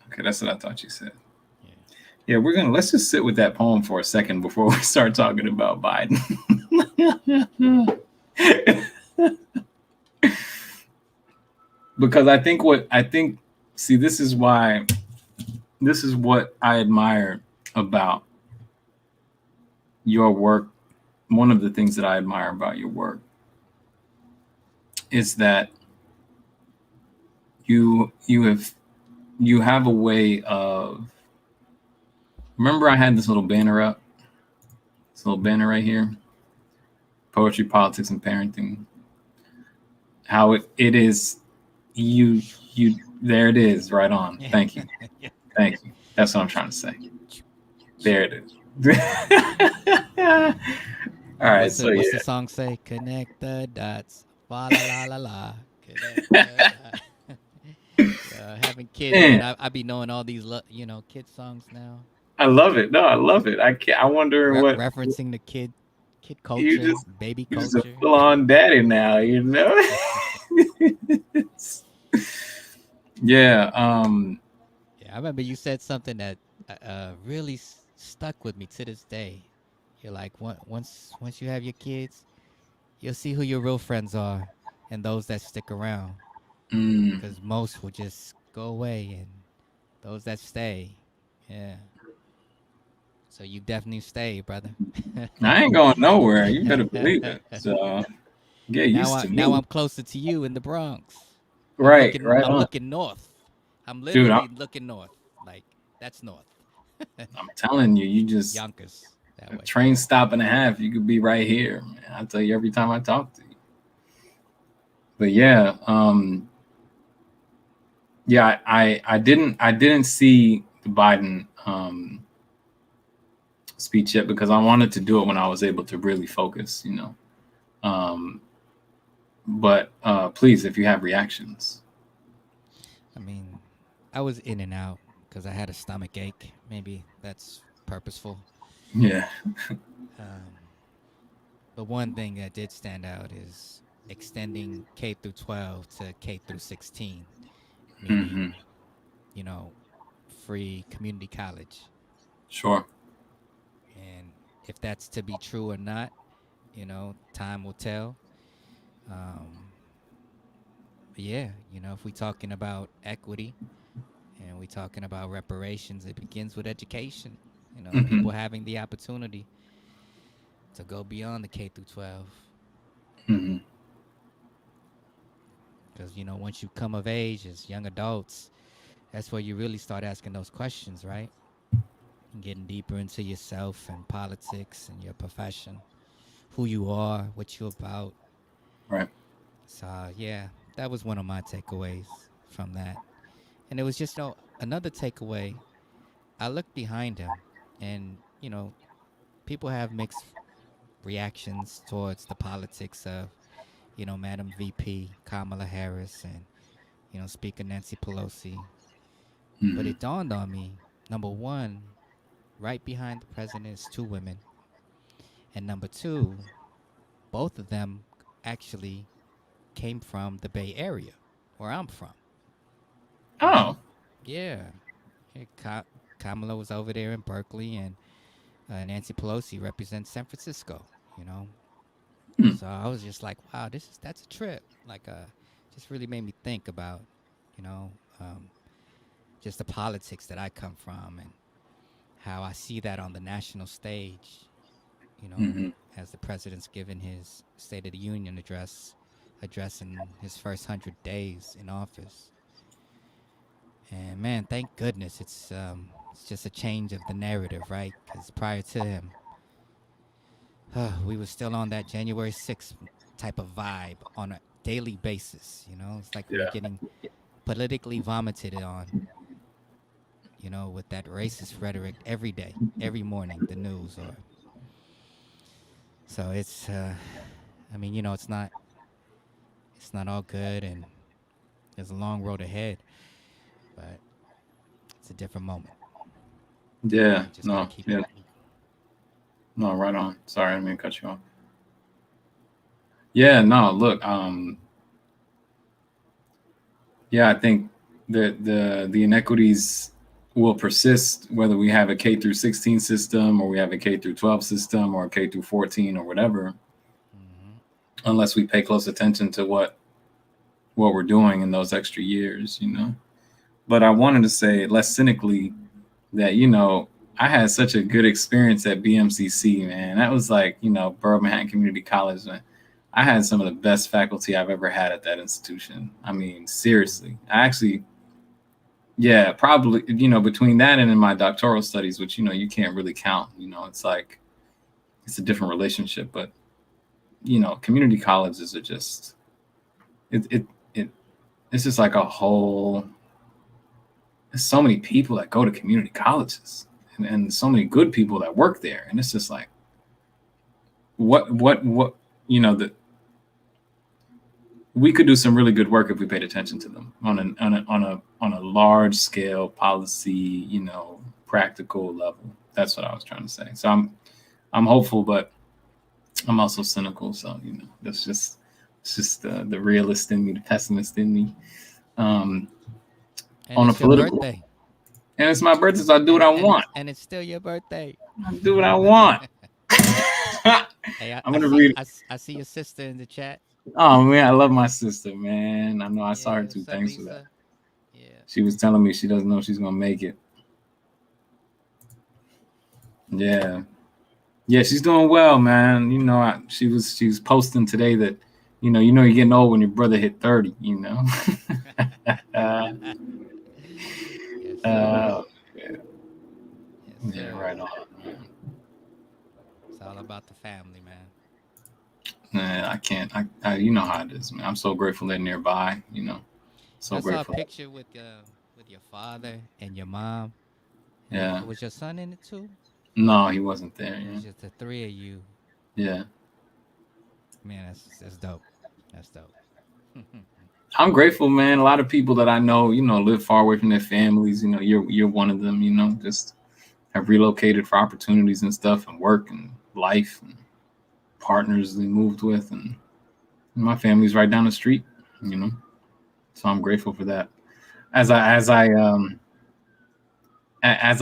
Okay, that's what I thought you said. Yeah. Yeah, let's just sit with that poem for a second before we start talking about Biden. Because see, this is what I admire about your work. One of the things that I admire about your work is that you have a way of, remember I had this little banner up, this little banner right here, Poetry, Politics, and Parenting. How it is, you there it is, right on. Thank you. Thank you. That's what I'm trying to say. There it is. All right. What's the song say? Connect the dots. Fa la la la la. Connect the dots. Having kids, man, I be knowing all these, kid songs now. I love it. No, I love it. I wonder what referencing the kid culture, baby culture. You're just a full-on daddy now, Yeah. Yeah, I remember you said something that really stuck with me to this day. You're like, once you have your kids, you'll see who your real friends are and those that stick around. Because most will just go away, and those that stay, yeah. So you definitely stay, brother. I ain't going nowhere. You better believe it. So get used to me. Now I'm closer to you in the Bronx. Right. I'm looking north. I'm literally looking north. Like, that's north. I'm telling you, you just Yonkers. That way. Train stop and a half, you could be right here. Man, I tell you every time I talk to you. But yeah, I didn't see the Biden speech yet because I wanted to do it when I was able to really focus, But please, if you have reactions. I mean, I was in and out because I had a stomach ache. Maybe that's purposeful. Yeah. Um, but one thing that did stand out is extending K through 12 to K through 16, Hmm. meaning, you know, free community college. Sure. And if that's to be true or not, time will tell. Um, but yeah, if we're talking about equity and we're talking about reparations, it begins with education. Hmm. People having the opportunity to go beyond the K through 12. Hmm. Because, once you come of age as young adults, that's where you really start asking those questions, right? And getting deeper into yourself and politics and your profession, who you are, what you're about. Right. So, yeah, that was one of my takeaways from that. And it was just, another takeaway. I looked behind him, and, people have mixed reactions towards the politics of, Madam VP Kamala Harris and, Speaker Nancy Pelosi. But Hmm. it dawned on me, number one, right behind the president is two women. And number two, both of them actually came from the Bay Area, where I'm from. You Oh. know, yeah. Kamala was over there in Berkeley, and Nancy Pelosi represents San Francisco. You know, Hmm. so I was just like, wow, that's a trip. Like, just really made me think about, you know, um, just the politics that I come from and how I see that on the national stage. You know, Hmm. as the president's given his State of the Union address, addressing his first 100 days in office. And man, thank goodness it's just a change of the narrative, right? Because prior to him, we were still on that January 6th type of vibe on a daily basis. It's like we were Yeah. getting politically vomited on. With that racist rhetoric every day, every morning, the news or so it's. I mean, it's not all good, and there's a long road ahead, but it's a different moment. Yeah. We just got to No. keep it Yeah. moving. No. Right on. Sorry, I didn't mean to cut you off. Yeah. No. Look. Yeah. I think the inequities will persist whether we have a K through 16 system or we have a K through 12 system or a K through 14 or whatever, Hmm. unless we pay close attention to what we're doing in those extra years. But I wanted to say less cynically that I had such a good experience at BMCC, man. That was like Borough Manhattan Community College. Man. I had some of the best faculty I've ever had at that institution. I mean, seriously. I actually, yeah, probably between that and in my doctoral studies, which you can't really count. It's like it's a different relationship, but community colleges are just it it's just like a whole. There's so many people that go to community colleges and so many good people that work there, and it's just like what that we could do some really good work if we paid attention to them on a large scale policy, practical level. That's what I was trying to say. So I'm hopeful, but I'm also cynical. So that's just it's just the realist in me, the pessimist in me. Um, And on a it's your political, birthday, and it's my birthday, so I do what and I and want. it's and it's still your birthday. I do what I want. Hey, I, I'm I gonna see read. I see your sister in the chat. Oh man, I love my sister, man. I know I saw her Yeah, too. what's up, Thanks for that. Lisa? Yeah. She was telling me she doesn't know if she's gonna make it. Yeah, yeah, she's doing well, man. She was posting today that, you're getting old when your brother hit 30. uh, Yes, sir. uh, Yes, yeah, sir. right on, man. It's all about the family, man. Man, I can't. You know how it is, man. I'm so grateful they're nearby. So I saw a grateful. picture with your father and your mom, and Yeah. was your son in it too? No, he wasn't there. It Yeah. was just the three of you. Yeah. Man, that's dope. That's dope. I'm grateful, man. A lot of people that I know, live far away from their families. You're one of them. Just have relocated for opportunities and stuff, and work and life and partners they moved with, and my family's right down the street. You know, so I'm grateful for that. As I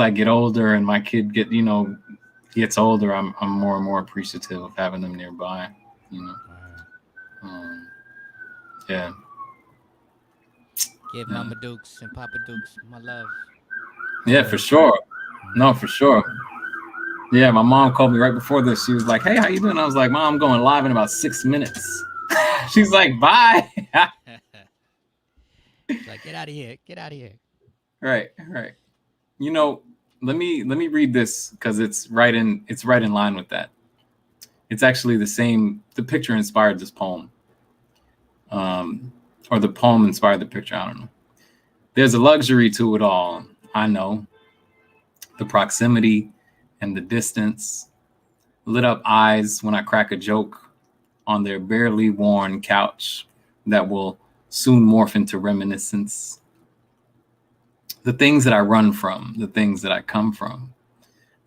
get older and my kid gets older, I'm more and more appreciative of having them nearby. You know, um, yeah, Give yeah, Mama Dukes and Papa Dukes my love. yeah, for Always. sure. No, Mhm. for sure. Yeah, my mom called me right before this. She was like, "Hey, how you doing?" I was like, "Mom, I'm going live in about 6 minutes." She's like, "Bye." She's like, get out of here. Get out of here. Right, right. You know, let me read this because it's right in line with that. It's actually the same. The picture inspired this poem, um, or the poem inspired the picture. I don't know. There's a luxury to it all. I know the proximity and the distance, lit up eyes when I crack a joke on their barely worn couch that will soon morph into reminiscence. The things that I run from, the things that I come from.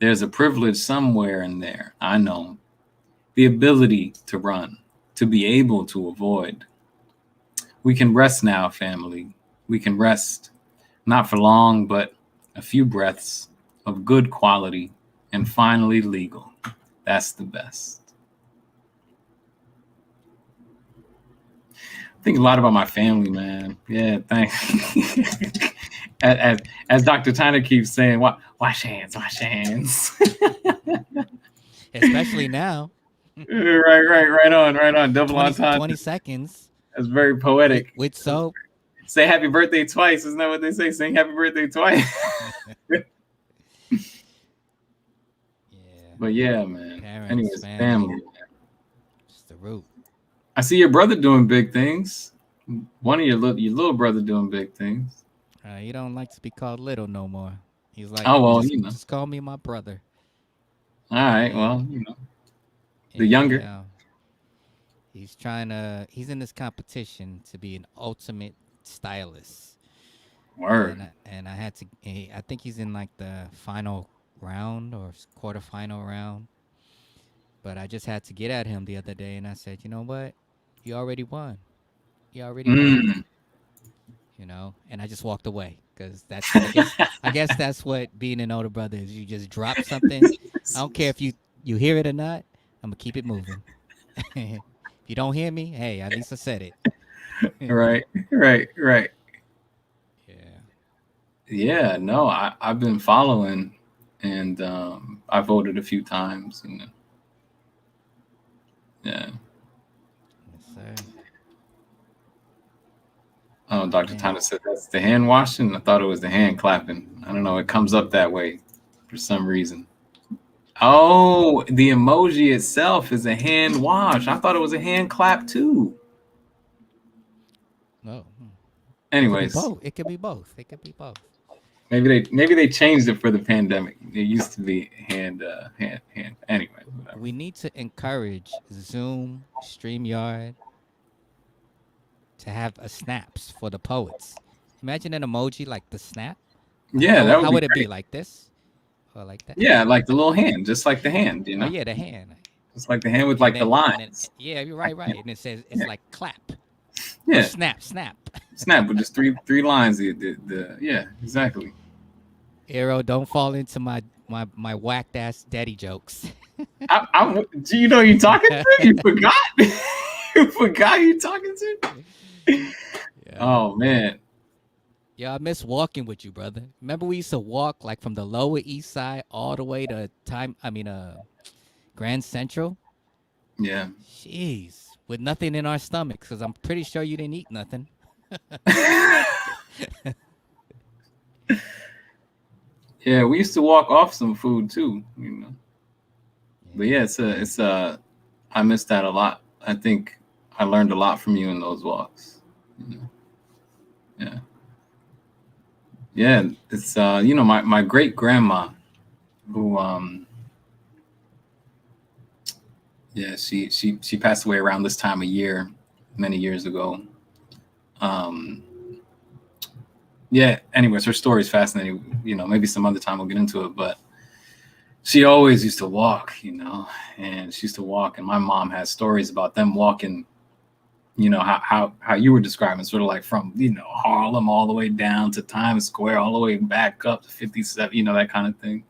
There's a privilege somewhere in there, I know. The ability to run, to be able to avoid. We can rest now, family. We can rest, not for long, but a few breaths of good quality and finally legal. That's the best. I think a lot about my family, man. Yeah, thanks. as Dr. Tyner keeps saying, wash hands, wash hands. Especially now. Right on. Double 20, entendre. 20 seconds That's very poetic. with soap. Say happy birthday twice. Isn't that what they say? Sing happy birthday twice. Yeah. But yeah, man. Parents, Anyways, family. family. It's the root. I see your brother doing big things. One of your little brother doing big things. He don't like to be called little no more. He's like, Oh well, just call me my brother. All right. And Well, the and he younger. he's trying to he's in this competition to be an ultimate stylist. Word. And I had to I think he's in like the final round or quarterfinal round. But I just had to get at him the other day and I said, "You know what? You already won. You already won." Mm. And I just walked away because that's I guess that's what being an older brother is. You just drop something. I don't care if you hear it or not. I'm gonna keep it moving. If you don't hear me, hey, at least I said it. Right. Right. Yeah. Yeah. No, I've been following, and I voted a few times. Yeah. Yes, sir. Oh, Dr. Man. Tyler said that's the hand washing. I thought it was the hand clapping. I don't know. It comes up that way for some reason. Oh, the emoji itself is a hand wash. I thought it was a hand clap too. Oh, it could be Anyways, both. It could be both. It could be both. maybe they changed it for the pandemic. It used to be hand. Anyway, whatever. We need to encourage Zoom, StreamYard to have a snaps for the poets. Imagine an emoji like the snap. Yeah, that would How be would it be? great. Like this? Or like that? Yeah, like the little hand, just like the hand. Oh yeah, the hand. Just like the hand with And like the then lines. yeah, you're Like, right. And it says it's yeah, like clap or yeah. snap. Snap with just three lines. Yeah, exactly. Arrow, don't fall into my whacked ass daddy jokes. Do you know you talking to? You forgot? You forgot you talking to? Yeah. Oh man. Yeah, I miss walking with you, brother. Remember we used to walk like from the Lower East Side all the way to Grand Central? Yeah. Jeez, with nothing in our stomachs, because I'm pretty sure you didn't eat nothing. Yeah, we used to walk off some food too. But Yeah. yeah, I miss that a lot. I think I learned a lot from you in those walks. You know? Yeah. Yeah. It's my great grandma who yeah, she passed away around this time of year many years ago. Um, yeah. Anyways, her story is fascinating. Maybe some other time we'll get into it, but she always used to walk, and she used to walk. And my mom has stories about them walking, how you were describing, sort of like from, Harlem all the way down to Times Square, all the way back up to 57, that kind of thing.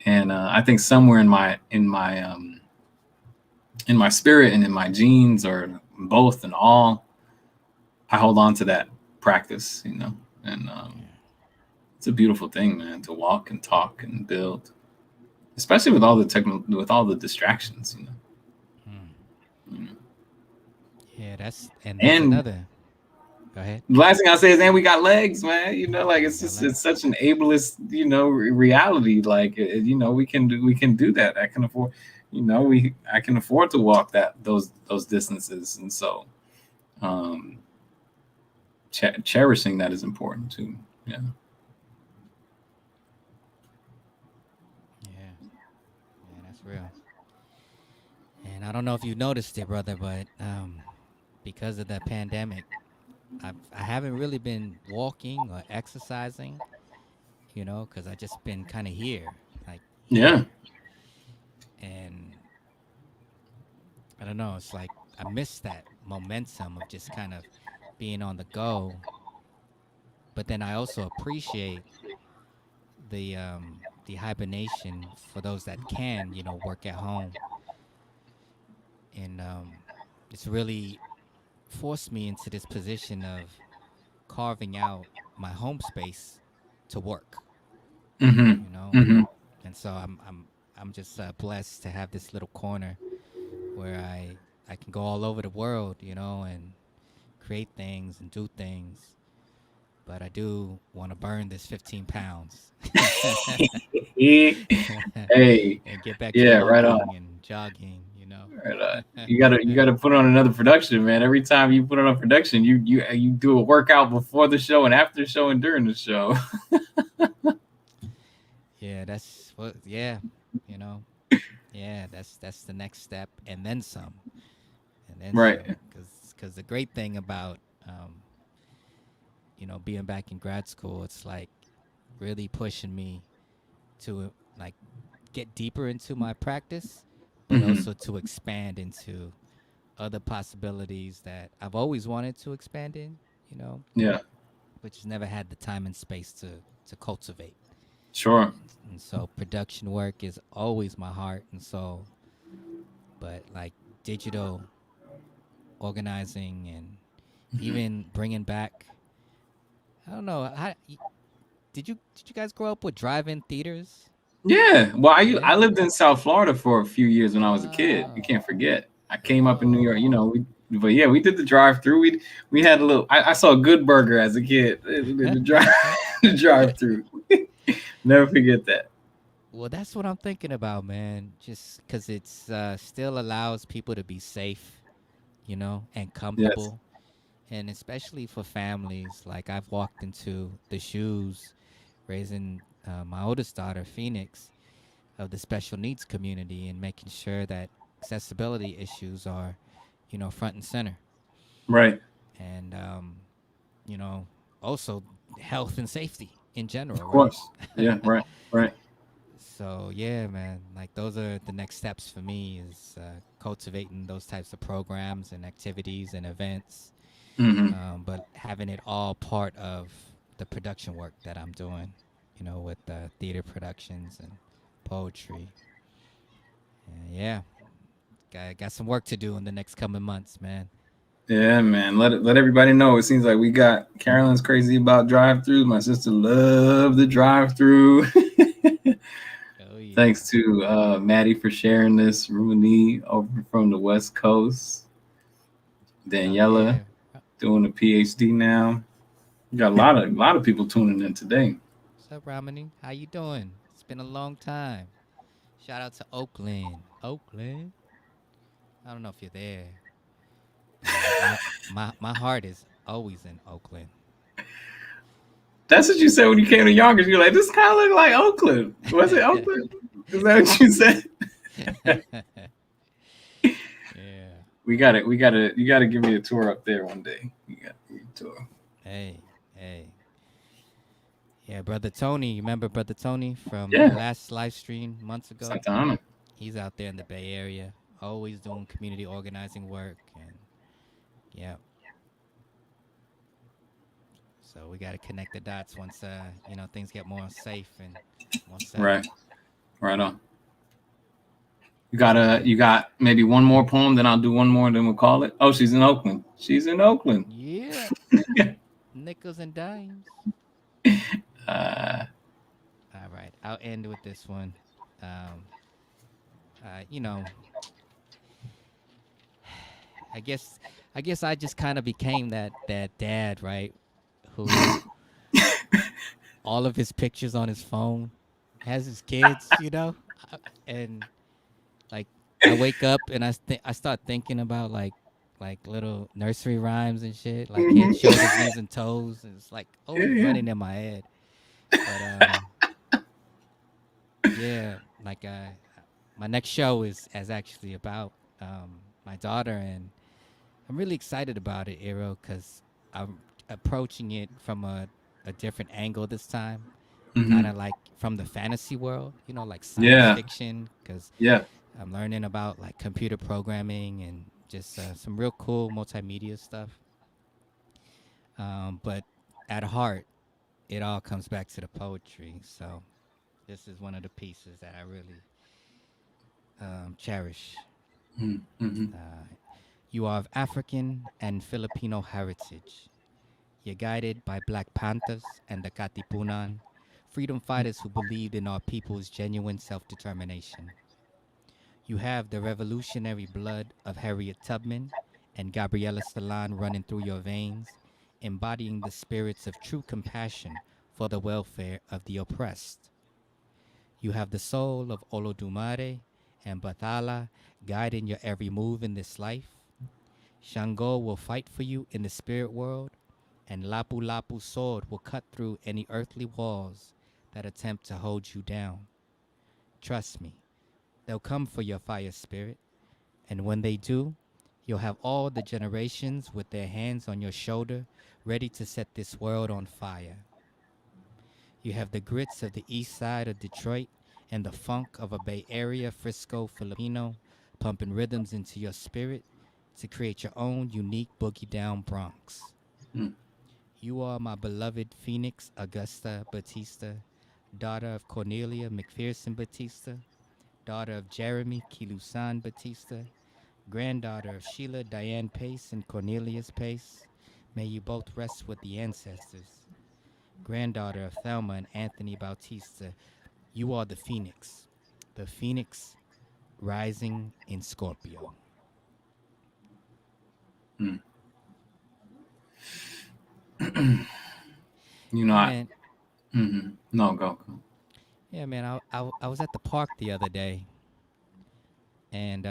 And I think somewhere in my spirit and in my genes, or both and all, I hold on to that practice, and it's a beautiful thing, man, to walk and talk and build, especially with all the distractions, Hmm. Yeah, that's And another. Go ahead. the last thing I say is, and we got legs, man. Like it's Got just legs. it's such an ableist, reality. Like we can do that. I can afford, I can afford to walk those distances, and so cherishing that is important too. Yeah. Yeah, yeah, that's real. And I don't know if you noticed it, brother, but because of the pandemic, I haven't really been walking or exercising, because I just been kind of here, like here, Yeah. and I don't know. It's like I miss that momentum of just kind of being on the go, but then I also appreciate the hibernation for those that can, work at home, and it's really forced me into this position of carving out my home space to work, Mm-hmm. you know, Mm-hmm. and so I'm just blessed to have this little corner where I can go all over the world, and create things and do things. But I do want to burn this 15 pounds Hey, and get back to yeah, right on. walking and jogging, Right on. You gotta put on another production, man. Every time you put on a production, you do a workout before the show and after the show and during the show. Yeah, that's what. Yeah, you know, yeah, that's the next step, and then some, and then some. Right. Because the great thing about being back in grad school, it's like really pushing me to like get deeper into my practice, but Hmm. also to expand into other possibilities that I've always wanted to expand in, Yeah. but just never had the time and space to cultivate. Sure. And so production work is always my heart and soul, but like digital organizing and Mhm. even bringing back, I don't know, did you guys grow up with drive-in theaters? Yeah. Well, I Yeah. lived in South Florida for a few years when I was a kid. You Oh. can't forget. I came up in New York. Oh. But yeah, we did the drive through. We had a little. I saw a Good Burger as a kid. The drive the drive through. Never forget that. Well, that's what I'm thinking about, man. Just because it's still allows people to be safe, and Yes. comfortable, and especially for families. Like I've walked into the shoes raising my oldest daughter, Phoenix, of the special needs community, and making sure that accessibility issues are, front and center, Right. and you know, also health and safety in Of general, right? course. Yeah. Right. Right. So yeah, man, like those are the next steps for me is cultivating those types of programs and activities and events, Hmm. but having it all part of the production work that I'm doing, with theater productions and poetry. And yeah, got some work to do in the next coming months, man. Yeah, man. Let everybody know. It seems like we got Carolyn's crazy about drive-throughs. My sister loved the drive-through. Oh yeah. Thanks to Maddie for sharing this. Rumi over from the West Coast. Oh Daniela yeah. doing a PhD now. We got a lot of people tuning in today. What's up, Ramani? How you doing? It's been a long time. Shout out to Oakland. Oakland. I don't know if you're there, but my heart is always in Oakland. That's what you said when you came to Yonkers. You're like, this kind of look like Oakland. Was it Oakland? Is that what you said? Yeah. We got it. You got to give me a tour up there one day. tour. Hey, hey. Yeah, brother Tony. You remember brother Tony from the Yeah, last live stream months ago? Santa Ana. He's out there in the Bay Area, always doing community organizing work, and yeah. So we got to connect the dots once things get more safe and more settled. Right, right on. You got maybe one more poem, then I'll do one more, then we'll call it. Oh, she's in Oakland. She's in Oakland. Yeah, nickels and dimes. uh, All right, I'll end with this one. Um, you know, I guess, I guess I just kind of became that dad, right? Who all of his pictures on his phone has his kids, and like I wake up and I start thinking about like little nursery rhymes and shit, like head, mhm. shoulders, knees, and toes, and it's like Yeah, always yeah. running in my head. But yeah, like my next show is actually about my daughter, and I'm really excited about it, Iro, because I'm approaching it from a different angle this time, kind Hmm. of like from the fantasy world, like science Yeah, fiction, because yeah. I'm learning about like computer programming and just some real cool multimedia stuff. But at heart, it all comes back to the poetry. So this is one of the pieces that I really cherish. Mm-hmm. Uh, you are of African and Filipino heritage. You're guided by Black Panthers and the Katipunan, freedom fighters who believed in our people's genuine self determination. You have the revolutionary blood of Harriet Tubman and Gabriela Salan running through your veins, embodying the spirits of true compassion for the welfare of the oppressed. You have the soul of Olodumare and Bathala guiding your every move in this life. Shango will fight for you in the spirit world, and Lapu Lapu's sword will cut through any earthly walls that attempt to hold you down. Trust me, they'll come for your fire spirit, and when they do, you'll have all the generations with their hands on your shoulder, ready to set this world on fire. You have the grits of the east side of Detroit and the funk of a Bay Area Frisco Filipino pumping rhythms into your spirit to create your own unique boogie down Bronx. Mm. You are my beloved Phoenix Augusta Batista, daughter of Cornelia McPherson Batista, daughter of Jeremy Kilusan Batista, granddaughter of Sheila Diane Pace and Cornelius Pace. May you both rest with the ancestors. Granddaughter of Thelma and Anthony Bautista, you are the Phoenix rising in Scorpio. Mm. You know, Yeah, man. no, go. Yeah, man. I was at the park the other day and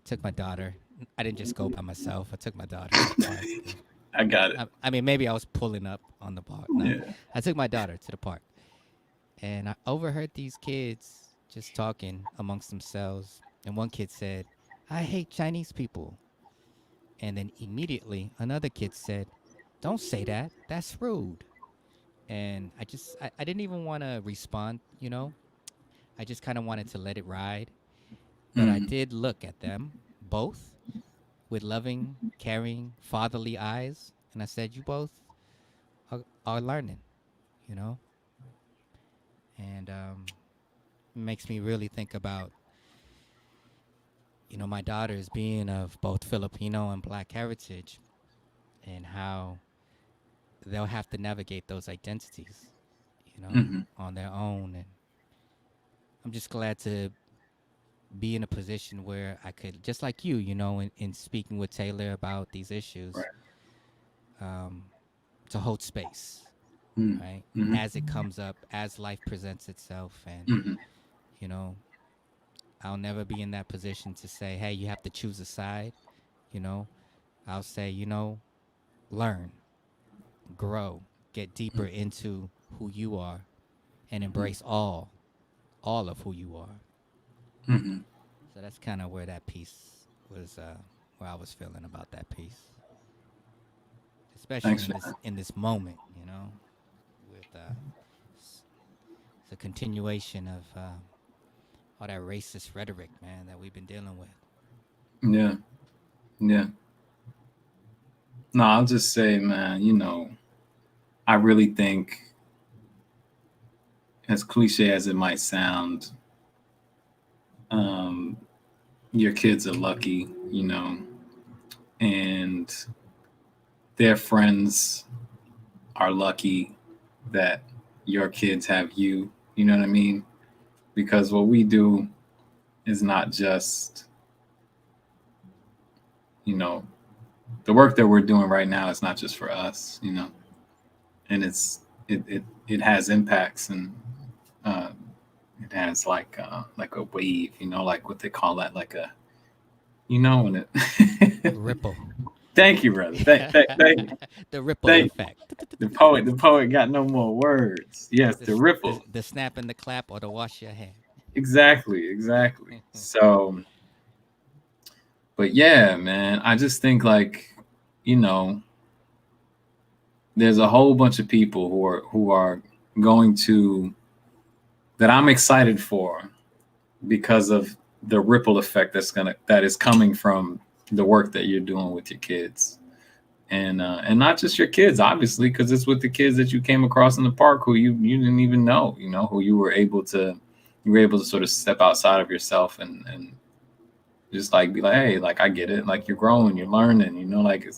took my daughter. I didn't just go by myself. I took my daughter to the park. I got it. I mean, maybe I was pulling up on the park. No, Yeah. I took my daughter to the park, and I overheard these kids just talking amongst themselves. And one kid said, "I hate Chinese people." And then immediately another kid said, "Don't say that. That's rude." And I didn't even want to respond. I just kind of wanted to let it ride. But I Mm. did look at them both with loving, caring, fatherly eyes. And I said, "You both are learning, you know?" And it makes me really think about, my daughters being of both Filipino and Black heritage and how they'll have to navigate those identities, Hmm. on their own. And I'm just glad to be in a position where I could, just like you, in speaking with Taylor about these issues, Right. um, to hold space, right? Mm-hmm. As it comes up, as life presents itself. And, Hmm. you know, I'll never be in that position to say, hey, you have to choose a side, you know. I'll say, learn, grow, get deeper into who you are and embrace all of who you are. Hmm. So that's kind of where that piece was, where I was feeling about that piece. especially Thanks for that. in this moment. With it's a continuation of all that racist rhetoric, man, that we've been dealing with. Yeah, yeah. No, I'll just say, man, I really think, as cliche as it might sound, um, your kids are lucky, and their friends are lucky that your kids have you. You know what I mean? Because what we do is not just, you know, the work that we're doing right now is not just for us, and it has impacts, and uh, it has like a wave, like what they call that, like a, when it. Ripple. Thank you, brother. Thank you. The ripple Thank effect. the poet got no more words. Yes, the ripple. The snap and the clap or the wash your hand. Exactly. So, but yeah, man, I just think, like, you know, there's a whole bunch of people who are going to, that I'm excited for, because of the ripple effect that is coming from the work that you're doing with your kids. And not just your kids, obviously, because it's with the kids that you came across in the park who you didn't even know, who you were able to sort of step outside of yourself, and just like be like, hey, like, I get it, like, you're growing, you're learning, like,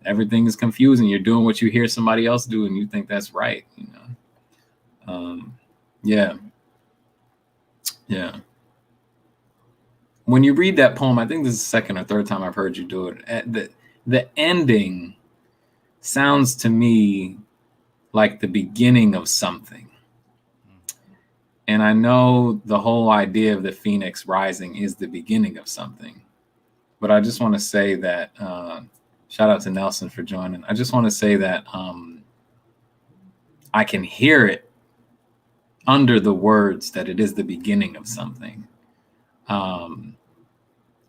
everything is confusing, you're doing what you hear somebody else do and you think that's right. Yeah, yeah. When you read that poem, I think this is the second or third time I've heard you do it. The ending sounds to me like the beginning of something. And I know the whole idea of the phoenix rising is the beginning of something. But I just want to say that, shout out to Nelson for joining. I just want to say that I can hear it under the words that it is the beginning of something.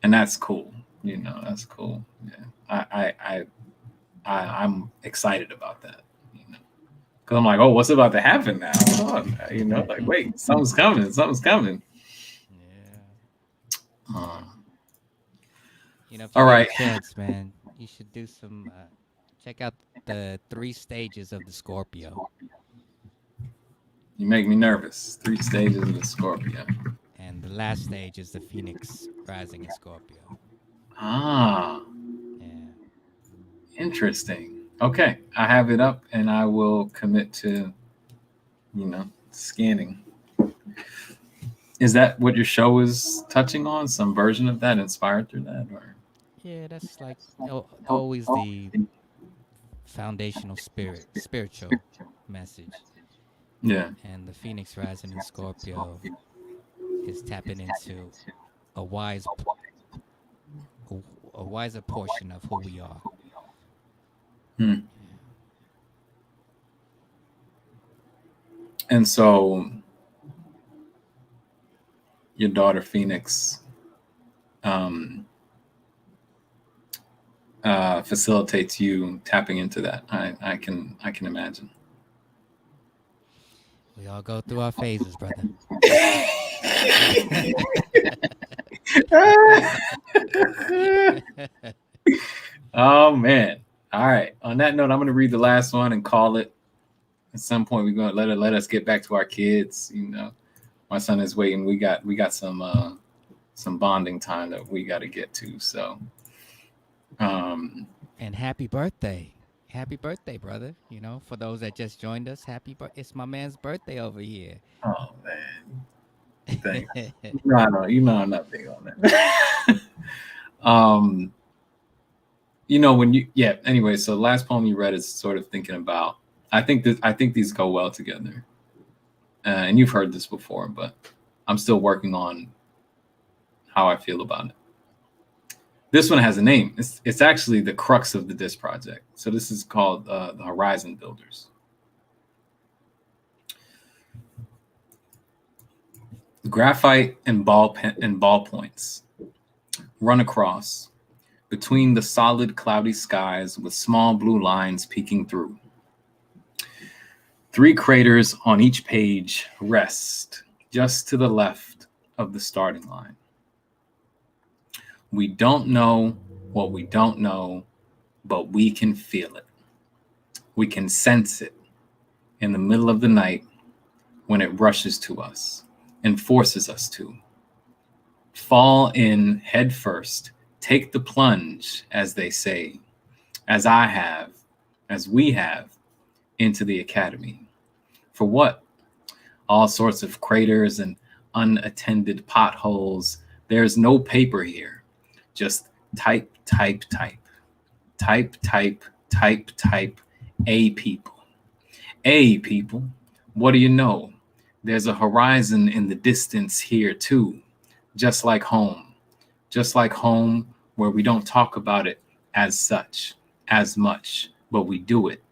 And that's cool. That's cool. Yeah. I'm excited about that. Because I'm like, oh, what's about to happen now? Hold on, like, wait, something's coming. Something's coming. Yeah. If you All get right. a chance, man, you should do some. Check out the 3 stages of the Scorpio. You make me nervous. 3 stages of the Scorpio. And the last stage is the Phoenix rising in Scorpio. Ah. Yeah. Interesting. Okay, I have it up, and I will commit to, scanning. Is that what your show is touching on? Some version of that, inspired through that, or? Yeah, that's like always the foundational spiritual message. Yeah. And the Phoenix rising in Scorpio is tapping into a wiser portion of who we are. Hmm. And so, your daughter Phoenix facilitates you tapping into that. I can imagine. We all go through our phases, brother. Oh man. All right. On that note, I'm going to read the last one and call it. At some point, we're going to let us get back to our kids. My son is waiting. We got some bonding time that we got to get to. So, and happy birthday. Happy birthday, brother. For those that just joined us, it's my man's birthday over here. Oh man. Thanks. No, I'm not big on that. Anyway, so the last poem you read is sort of thinking about, I think these go well together. And you've heard this before, but I'm still working on how I feel about it. This one has a name. It's actually the crux of the DISC project. So this is called the Horizon Builders. Graphite and ballpoints run across, between the solid cloudy skies with small blue lines peeking through. 3 craters on each page rest just to the left of the starting line. We don't know what we don't know, but we can feel it. We can sense it in the middle of the night when it rushes to us and forces us to. Fall in head first, take the plunge, as they say, as I have, as we have, into the academy. For what? All sorts of craters and unattended potholes. There's no paper here. Just type, type, type. Type, type, type, type. A people. A people. What do you know? There's a horizon in the distance here too. Just like home. Just like home, where we don't talk about it as such, as much, but we do it.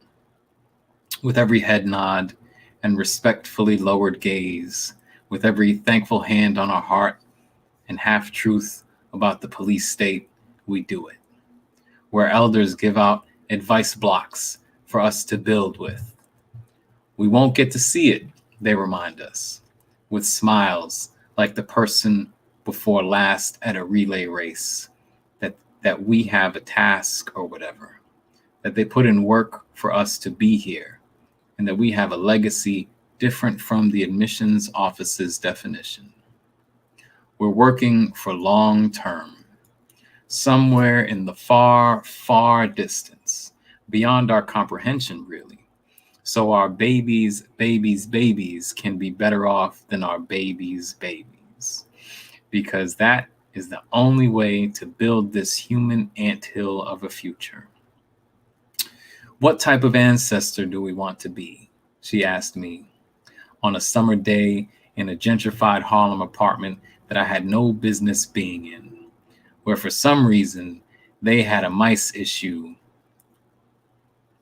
With every head nod and respectfully lowered gaze, with every thankful hand on our heart and half-truth about the police state, we do it. Where elders give out advice blocks for us to build with. We won't get to see it, they remind us, with smiles like the person before last at a relay race, that we have a task or whatever, that they put in work for us to be here, and that we have a legacy different from the admissions office's definition. We're working for long term, somewhere in the far, far distance, beyond our comprehension, really. So our babies' can be better off than our babies', because that is the only way to build this human anthill of a future. What type of ancestor do we want to be? She asked me on a summer day in a gentrified Harlem apartment that I had no business being in, where for some reason they had a mice issue,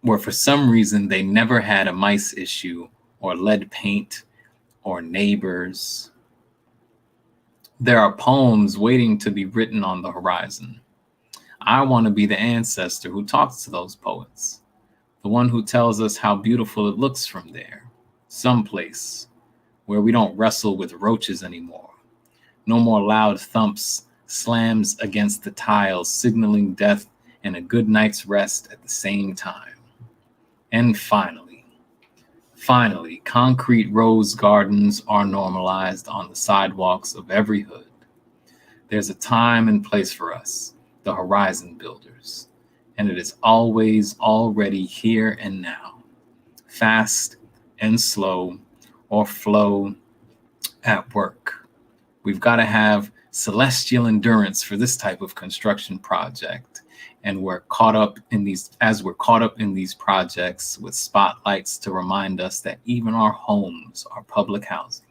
where for some reason they never had a mice issue or lead paint or neighbors. There are poems waiting to be written on the horizon. I want to be the ancestor who talks to those poets, the one who tells us how beautiful it looks from there, someplace where we don't wrestle with roaches anymore. No more loud thumps, slams against the tiles, signaling death and a good night's rest at the same time. And finally, concrete rose gardens are normalized on the sidewalks of every hood. There's a time and place for us, the horizon builders, and it is always already here and now, fast and slow or flow at work. We've got to have celestial endurance for this type of construction project. And we're caught up in these projects with spotlights to remind us that even our homes are public housing.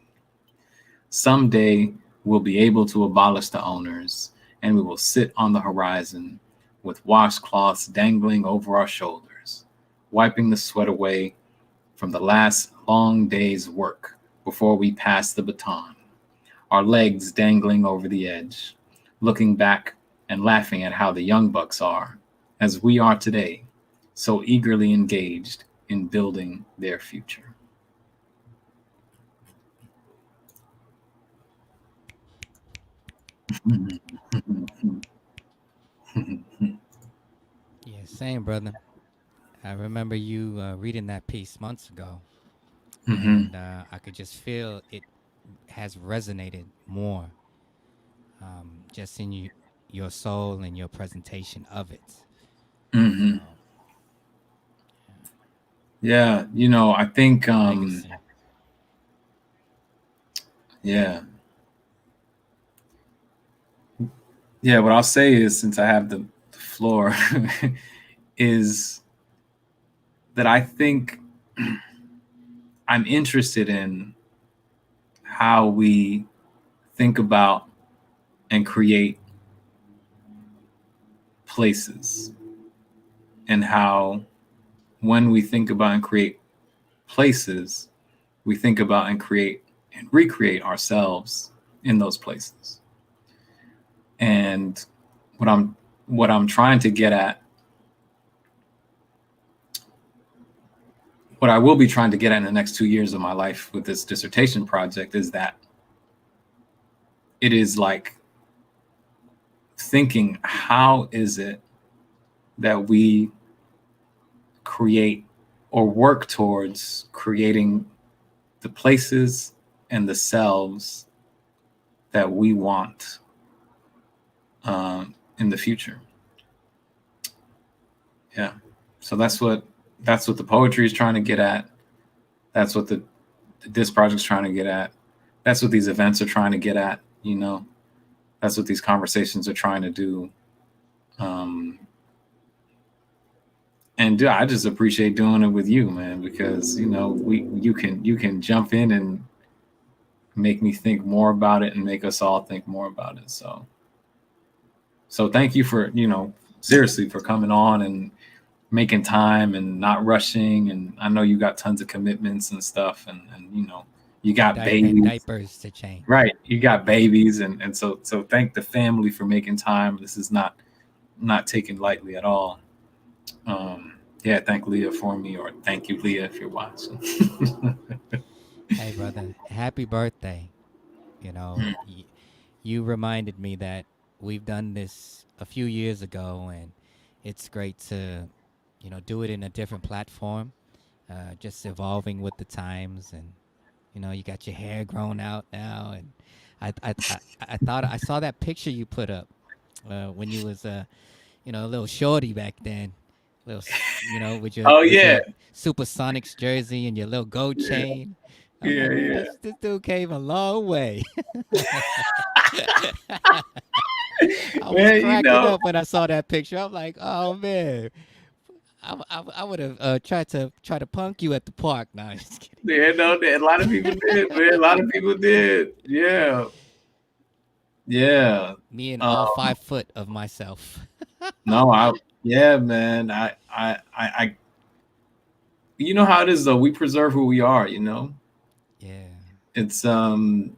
Someday we'll be able to abolish the owners, and we will sit on the horizon with washcloths dangling over our shoulders, wiping the sweat away from the last long day's work before we pass the baton, our legs dangling over the edge, looking back and laughing at how the young bucks are, as we are today, so eagerly engaged in building their future. Yeah, same, brother. I remember you reading that piece months ago, and I could just feel it has resonated more just in your soul and your presentation of it. Mm-hmm. So, Yeah, I think, legacy. yeah. Yeah, what I'll say is, since I have the floor, is that I think I'm interested in how we think about and create places, and how when we think about and create places, we think about and create and recreate ourselves in those places. And what I'm what I'm trying to get at, what I will be trying to get at in the next 2 years of my life with this dissertation project is that it is like thinking, how is it that we create or work towards creating the places and the selves that we want in the future? Yeah. So that's what the poetry is trying to get at. That's what this project's trying to get at. That's what these events are trying to get at. That's what these conversations are trying to do. And I just appreciate doing it with you, man, because you can jump in and make me think more about it and make us all think more about it. So thank you for seriously for coming on and making time and not rushing. And I know you got tons of commitments and stuff, and you got babies, diapers to change. Right, you got babies, and so thank the family for making time. This is not taken lightly at all. Yeah, thank Leah for me, or thank you, Leah, if you're watching. Hey, brother, happy birthday. You reminded me that we've done this a few years ago, and it's great to do it in a different platform, just evolving with the times. And you got your hair grown out now, and I thought I saw that picture you put up when you was a little shorty back then, little with your your Supersonics jersey and your little gold chain. I'm like, man, this dude came a long way. I was cracking up when I saw that picture. I'm like, oh man, I would have tried to punk you at the park. No, I'm just kidding. Yeah, no, a lot of people did, man. A lot of people did. Yeah. Me and all 5 foot of myself. No, man. I you know how it is though. We preserve who we are, Yeah. It's those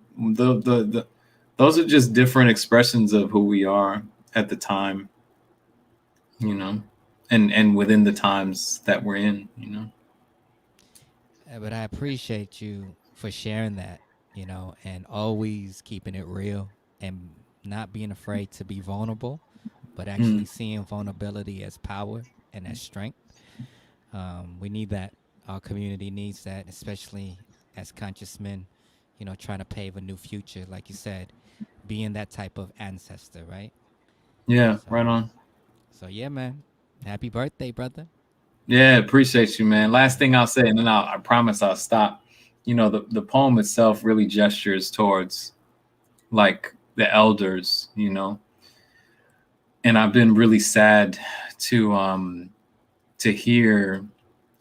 are just different expressions of who we are at the time, and within the times that we're in, But I appreciate you for sharing that, and always keeping it real and not being afraid to be vulnerable, but actually seeing vulnerability as power and as strength. We need that. Our community needs that, especially as conscious men, trying to pave a new future, like you said, being that type of ancestor, right? Yeah, right on. So yeah, man. Happy birthday, brother. Yeah, appreciate you, man. Last thing I'll say, and then I promise I'll stop. The poem itself really gestures towards like the elders, and I've been really sad to hear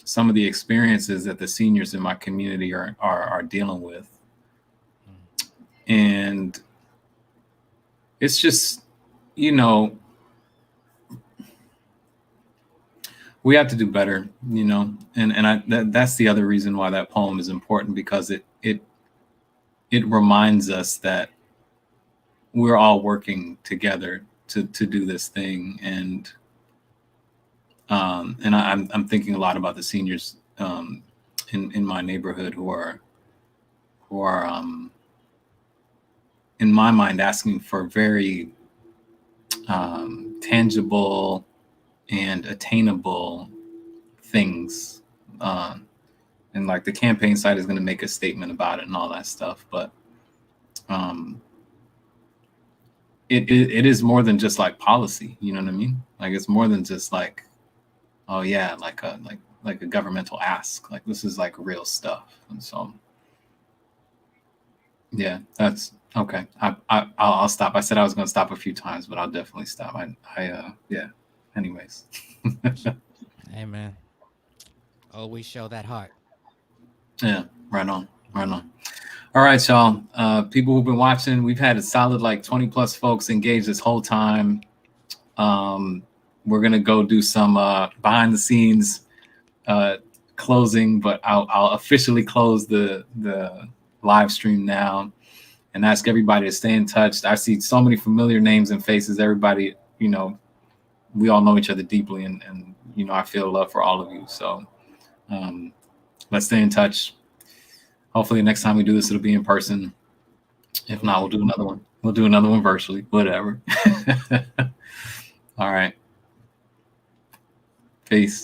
some of the experiences that the seniors in my community are dealing with. And it's just, we have to do better, and that's the other reason why that poem is important, because it reminds us that we're all working together to do this thing. And I'm thinking a lot about the seniors in my neighborhood who are in my mind asking for very tangible and attainable things, and like the campaign side is going to make a statement about it and all that stuff, but it is more than just like policy, you know what I mean? Like it's more than just like, oh yeah, like a governmental ask. Like this is like real stuff. And so yeah, that's okay. I'll stop. I said I was going to stop a few times, but I'll definitely stop. Yeah. Anyways. Hey man, always show that heart. Yeah, right on. All right, y'all. People who've been watching, we've had a solid like 20 plus folks engaged this whole time. We're gonna go do some behind the scenes closing, but I'll officially close the live stream now and ask everybody to stay in touch. I see so many familiar names and faces. Everybody, we all know each other deeply, and you know, I feel love for all of you. So let's stay in touch. Hopefully next time we do this, it'll be in person. If not, we'll do another one. We'll do another one virtually, whatever. All right. Peace.